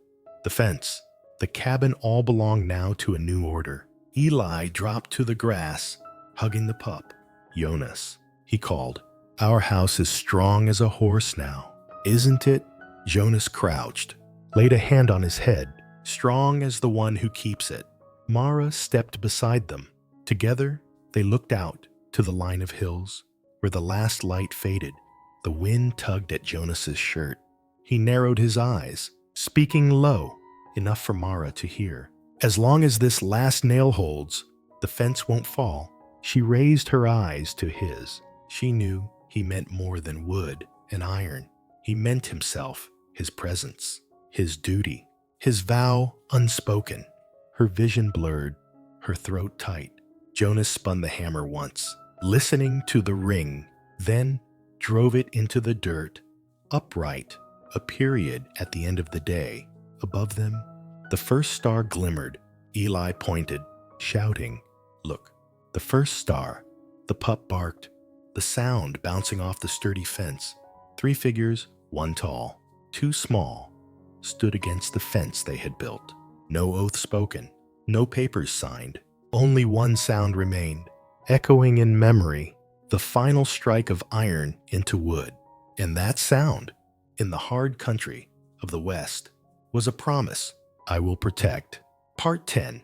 the fence, the cabin all belonged now to a new order. Eli dropped to the grass, hugging the pup. Jonas, he called. Our house is strong as a horse now, isn't it? Jonas crouched, laid a hand on his head, strong as the one who keeps it. Mara stepped beside them. Together, they looked out to the line of hills, where the last light faded. The wind tugged at Jonas's shirt. He narrowed his eyes, speaking low, enough for Mara to hear. As long as this last nail holds, the fence won't fall. She raised her eyes to his. She knew he meant more than wood and iron. He meant himself, his presence, his duty, his vow unspoken. Her vision blurred, her throat tight. Jonas spun the hammer once, listening to the ring, then drove it into the dirt, upright, a period at the end of the day. Above them, the first star glimmered. Eli pointed, shouting, "Look, the first star." The pup barked, the sound bouncing off the sturdy fence. 3 figures, 1 tall, 2 small, stood against the fence they had built. No oath spoken, no papers signed. Only one sound remained, echoing in memory, the final strike of iron into wood. And that sound, in the hard country of the West, was a promise. I will protect. Part 10.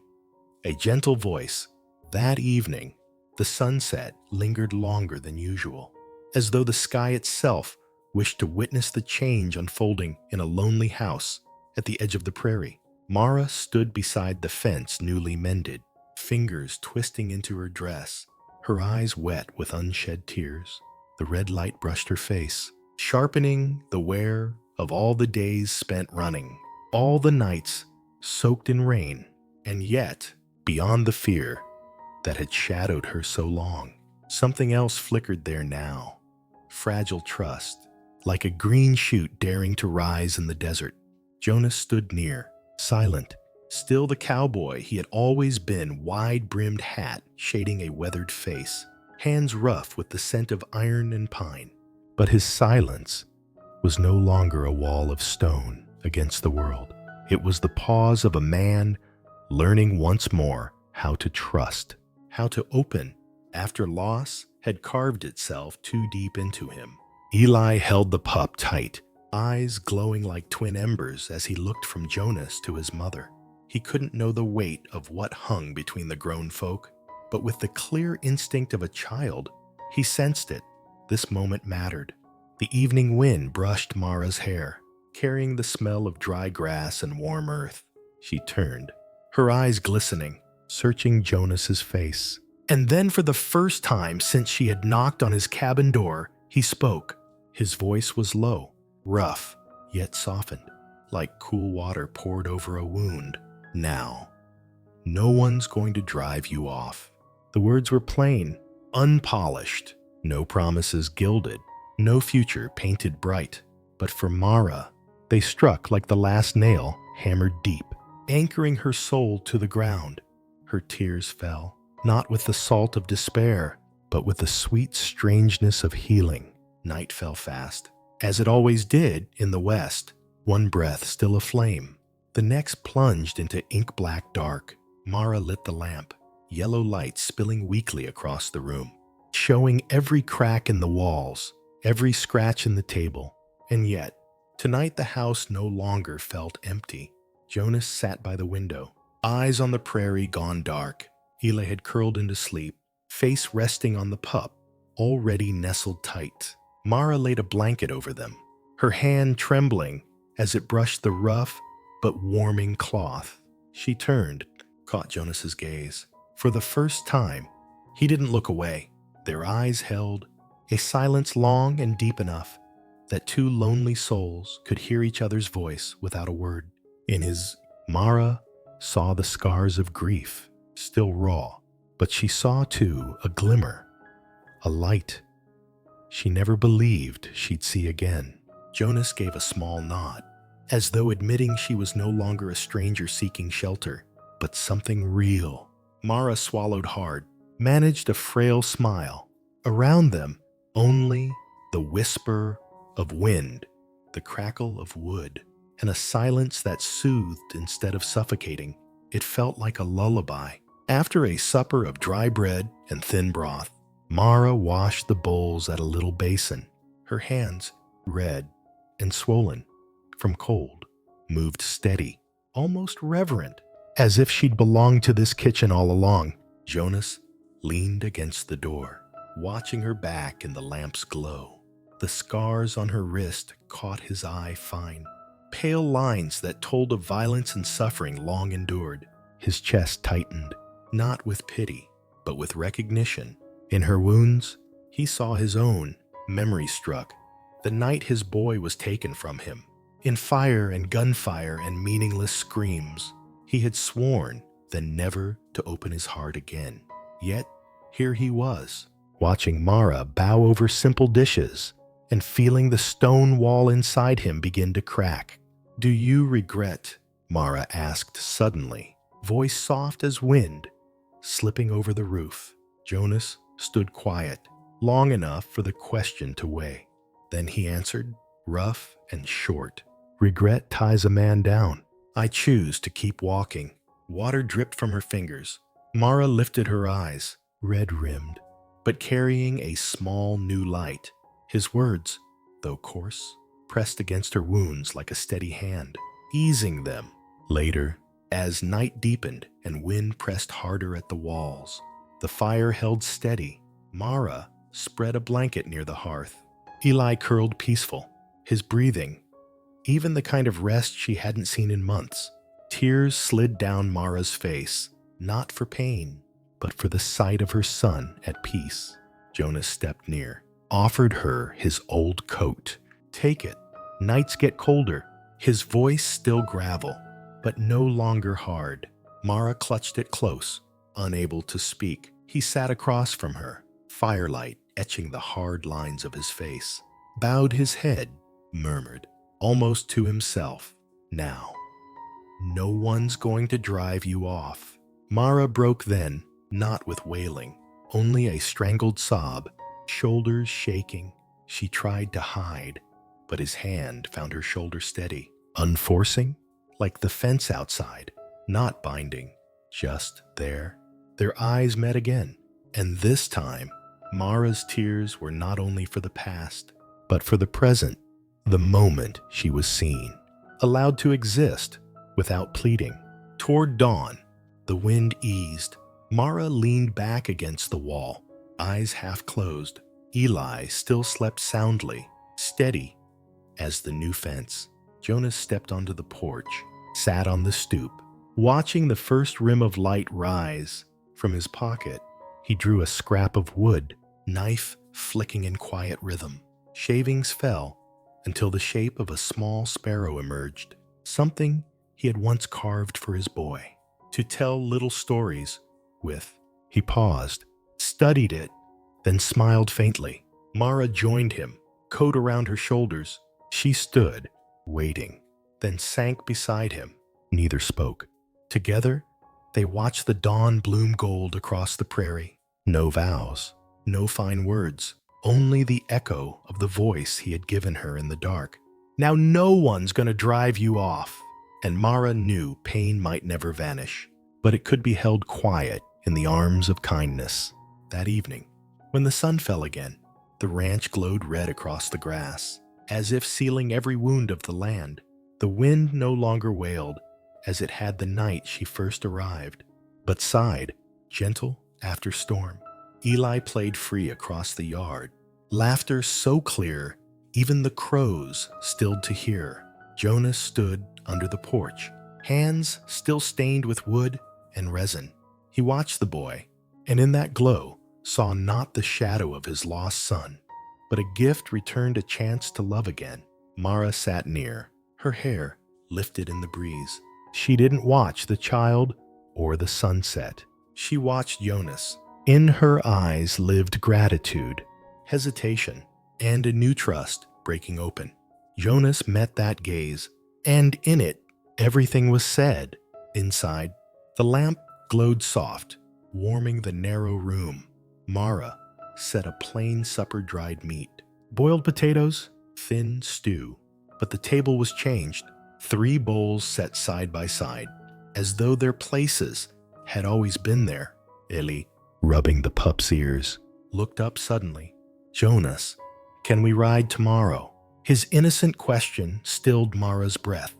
A gentle voice. That evening, the sunset lingered longer than usual, as though the sky itself wished to witness the change unfolding in a lonely house at the edge of the prairie. Mara stood beside the fence newly mended, fingers twisting into her dress, her eyes wet with unshed tears. The red light brushed her face, sharpening the wear of all the days spent running, all the nights soaked in rain. And yet, beyond the fear that had shadowed her so long, something else flickered there now. Fragile trust. like a green shoot daring to rise in the desert. Jonas stood near, silent, still the cowboy he had always been, wide-brimmed hat shading a weathered face, hands rough with the scent of iron and pine. But his silence was no longer a wall of stone against the world. It was the pause of a man learning once more how to trust, how to open after loss had carved itself too deep into him. Eli held the pup tight, eyes glowing like twin embers as he looked from Jonas to his mother. He couldn't know the weight of what hung between the grown folk, but with the clear instinct of a child, he sensed it. This moment mattered. The evening wind brushed Mara's hair, carrying the smell of dry grass and warm earth. She turned, her eyes glistening, searching Jonas's face. And then for the first time since she had knocked on his cabin door, he spoke. His voice was low, rough, yet softened, like cool water poured over a wound. Now, no one's going to drive you off. The words were plain, unpolished, no promises gilded, no future painted bright. But for Mara, they struck like the last nail hammered deep, anchoring her soul to the ground. Her tears fell, not with the salt of despair, but with the sweet strangeness of healing. Night fell fast, as it always did in the west, one breath still aflame. The next plunged into ink-black dark. Mara lit the lamp, yellow light spilling weakly across the room, showing every crack in the walls, every scratch in the table. And yet, tonight the house no longer felt empty. Jonas sat by the window, eyes on the prairie gone dark. Eli had curled into sleep, face resting on the pup, already nestled tight. Mara laid a blanket over them, her hand trembling as it brushed the rough but warming cloth. She turned, caught Jonas's gaze. For the first time, he didn't look away. Their eyes held, a silence long and deep enough that two lonely souls could hear each other's voice without a word. In his, Mara saw the scars of grief, still raw, but she saw too a glimmer, a light she never believed she'd see again. Jonas gave a small nod, as though admitting she was no longer a stranger seeking shelter, but something real. Mara swallowed hard, managed a frail smile. Around them, only the whisper of wind, the crackle of wood, and a silence that soothed instead of suffocating. It felt like a lullaby. After a supper of dry bread and thin broth, Mara washed the bowls at a little basin. Her hands, red and swollen from cold, moved steady, almost reverent, as if she'd belonged to this kitchen all along. Jonas leaned against the door, watching her back in the lamp's glow. The scars on her wrist caught his eye fine, pale lines that told of violence and suffering long endured. His chest tightened, not with pity, but with recognition. In her wounds, he saw his own, memory struck, the night his boy was taken from him. In fire and gunfire and meaningless screams, he had sworn then never to open his heart again. Yet, here he was, watching Mara bow over simple dishes and feeling the stone wall inside him begin to crack. "Do you regret?" Mara asked suddenly, voice soft as wind, slipping over the roof. Jonas stood quiet, long enough for the question to weigh. Then he answered, rough and short. "Regret ties a man down. I choose to keep walking." Water dripped from her fingers. Mara lifted her eyes, red-rimmed, but carrying a small new light. His words, though coarse, pressed against her wounds like a steady hand, easing them. Later, as night deepened and wind pressed harder at the walls, the fire held steady. Mara spread a blanket near the hearth. Eli curled peaceful, his breathing, even the kind of rest she hadn't seen in months. Tears slid down Mara's face, not for pain, but for the sight of her son at peace. Jonas stepped near, offered her his old coat. "Take it. Nights get colder." His voice still gravel, but no longer hard. Mara clutched it close, unable to speak. He sat across from her, firelight etching the hard lines of his face. bowed his head, murmured, almost to himself, "Now, no one's going to drive you off." Mara broke then, not with wailing, only a strangled sob, shoulders shaking. She tried to hide, but his hand found her shoulder steady, unforcing, like the fence outside, not binding, just there. Their eyes met again, and this time, Mara's tears were not only for the past, but for the present, the moment she was seen, allowed to exist without pleading. Toward dawn, the wind eased. Mara leaned back against the wall, eyes half closed. Eli still slept soundly, steady as the new fence. Jonas stepped onto the porch, sat on the stoop, watching the first rim of light rise. From his pocket, he drew a scrap of wood, knife flicking in quiet rhythm. Shavings fell until the shape of a small sparrow emerged, something he had once carved for his boy, to tell little stories with. He paused, studied it, then smiled faintly. Mara joined him, coat around her shoulders. She stood, waiting, then sank beside him. Neither spoke. Together, they watched the dawn bloom gold across the prairie. No vows, no fine words, only the echo of the voice he had given her in the dark. "Now no one's gonna drive you off." And Mara knew pain might never vanish, but it could be held quiet in the arms of kindness. That evening, when the sun fell again, the ranch glowed red across the grass, as if sealing every wound of the land. The wind no longer wailed, as it had the night she first arrived, but sighed, gentle after storm. Eli played free across the yard, laughter so clear even the crows stilled to hear. Jonas stood under the porch, hands still stained with wood and resin. He watched the boy, and in that glow saw not the shadow of his lost son, but a gift returned a chance to love again. Mara sat near, her hair lifted in the breeze. She didn't watch the child or the sunset. She watched Jonas. In her eyes lived gratitude, hesitation, and a new trust breaking open. Jonas met that gaze, and in it, everything was said. Inside, the lamp glowed soft, warming the narrow room. Mara set a plain supper dried meat, boiled potatoes, thin stew. But the table was changed, 3 bowls set side by side, as though their places had always been there. Eli, rubbing the pup's ears, looked up suddenly. "Jonas, can we ride tomorrow?" His innocent question stilled Mara's breath.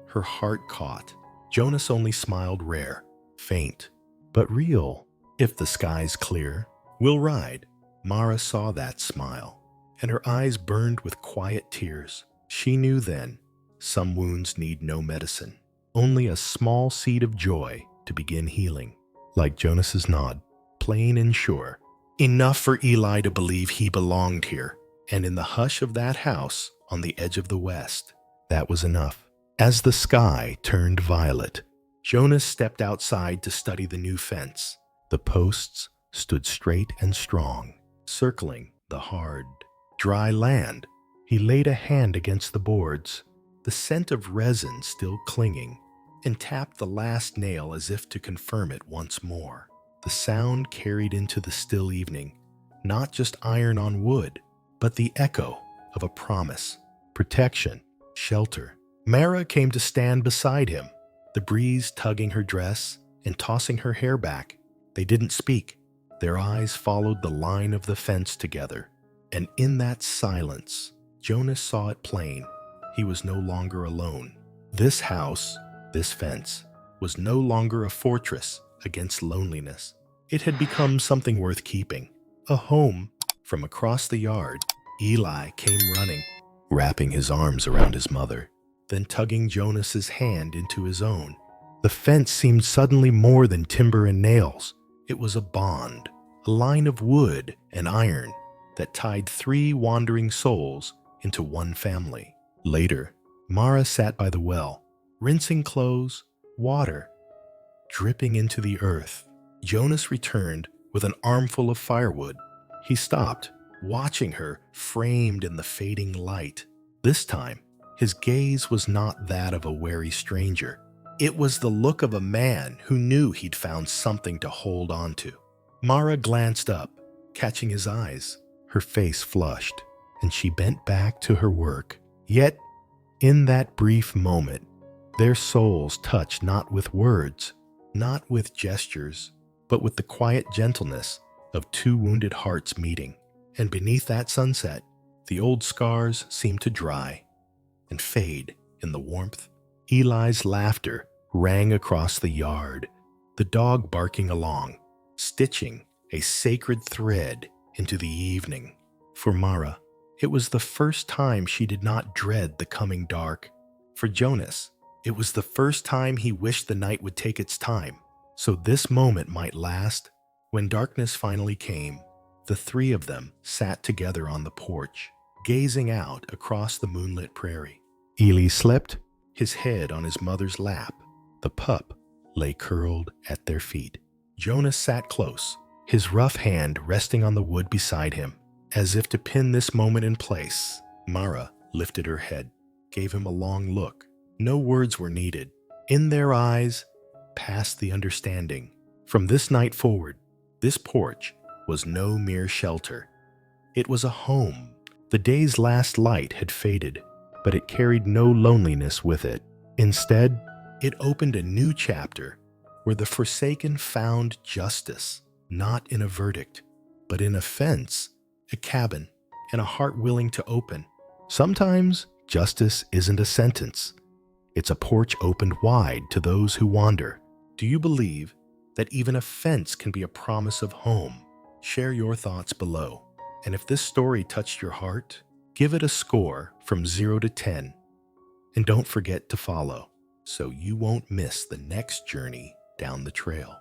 Her heart caught. Jonas only smiled rare, faint, but real. "If the sky's clear, we'll ride." Mara saw that smile, and her eyes burned with quiet tears. She knew then, some wounds need no medicine, only a small seed of joy to begin healing. Like Jonas's nod, plain and sure, enough for Eli to believe he belonged here, and in the hush of that house on the edge of the west, that was enough. As the sky turned violet, Jonas stepped outside to study the new fence. The posts stood straight and strong, circling the hard, dry land. He laid a hand against the boards, the scent of resin still clinging, and tapped the last nail as if to confirm it once more. The sound carried into the still evening, not just iron on wood, but the echo of a promise, protection, shelter. Mara came to stand beside him, the breeze tugging her dress and tossing her hair back. They didn't speak. Their eyes followed the line of the fence together, and in that silence, Jonas saw it plain. He was no longer alone. This house, this fence, was no longer a fortress against loneliness. It had become something worth keeping, a home. From across the yard, Eli came running, wrapping his arms around his mother, then tugging Jonas's hand into his own. The fence seemed suddenly more than timber and nails. It was a bond, a line of wood and iron that tied 3 wandering souls into one family. Later, Mara sat by the well, rinsing clothes, water dripping into the earth. Jonas returned with an armful of firewood. He stopped, watching her framed in the fading light. This time, his gaze was not that of a wary stranger. It was the look of a man who knew he'd found something to hold on to. Mara glanced up, catching his eyes. Her face flushed, and she bent back to her work. Yet, in that brief moment, their souls touched not with words, not with gestures, but with the quiet gentleness of two wounded hearts meeting. And beneath that sunset, the old scars seemed to dry and fade in the warmth. Eli's laughter rang across the yard, the dog barking along, stitching a sacred thread into the evening. For Mara, it was the first time she did not dread the coming dark. For Jonas, it was the first time he wished the night would take its time, so this moment might last. When darkness finally came, the three of them sat together on the porch, gazing out across the moonlit prairie. Eli slept, his head on his mother's lap. The pup lay curled at their feet. Jonas sat close, his rough hand resting on the wood beside him, as if to pin this moment in place. Mara lifted her head, gave him a long look. No words were needed. In their eyes passed the understanding. From this night forward, this porch was no mere shelter. It was a home. The day's last light had faded, but it carried no loneliness with it. Instead, it opened a new chapter where the forsaken found justice, not in a verdict, but in a fence, a cabin, and a heart willing to open. Sometimes justice isn't a sentence. It's a porch opened wide to those who wander. Do you believe that even a fence can be a promise of home? Share your thoughts below. And if this story touched your heart, give it a score from 0 to 10. And don't forget to follow so you won't miss the next journey down the trail.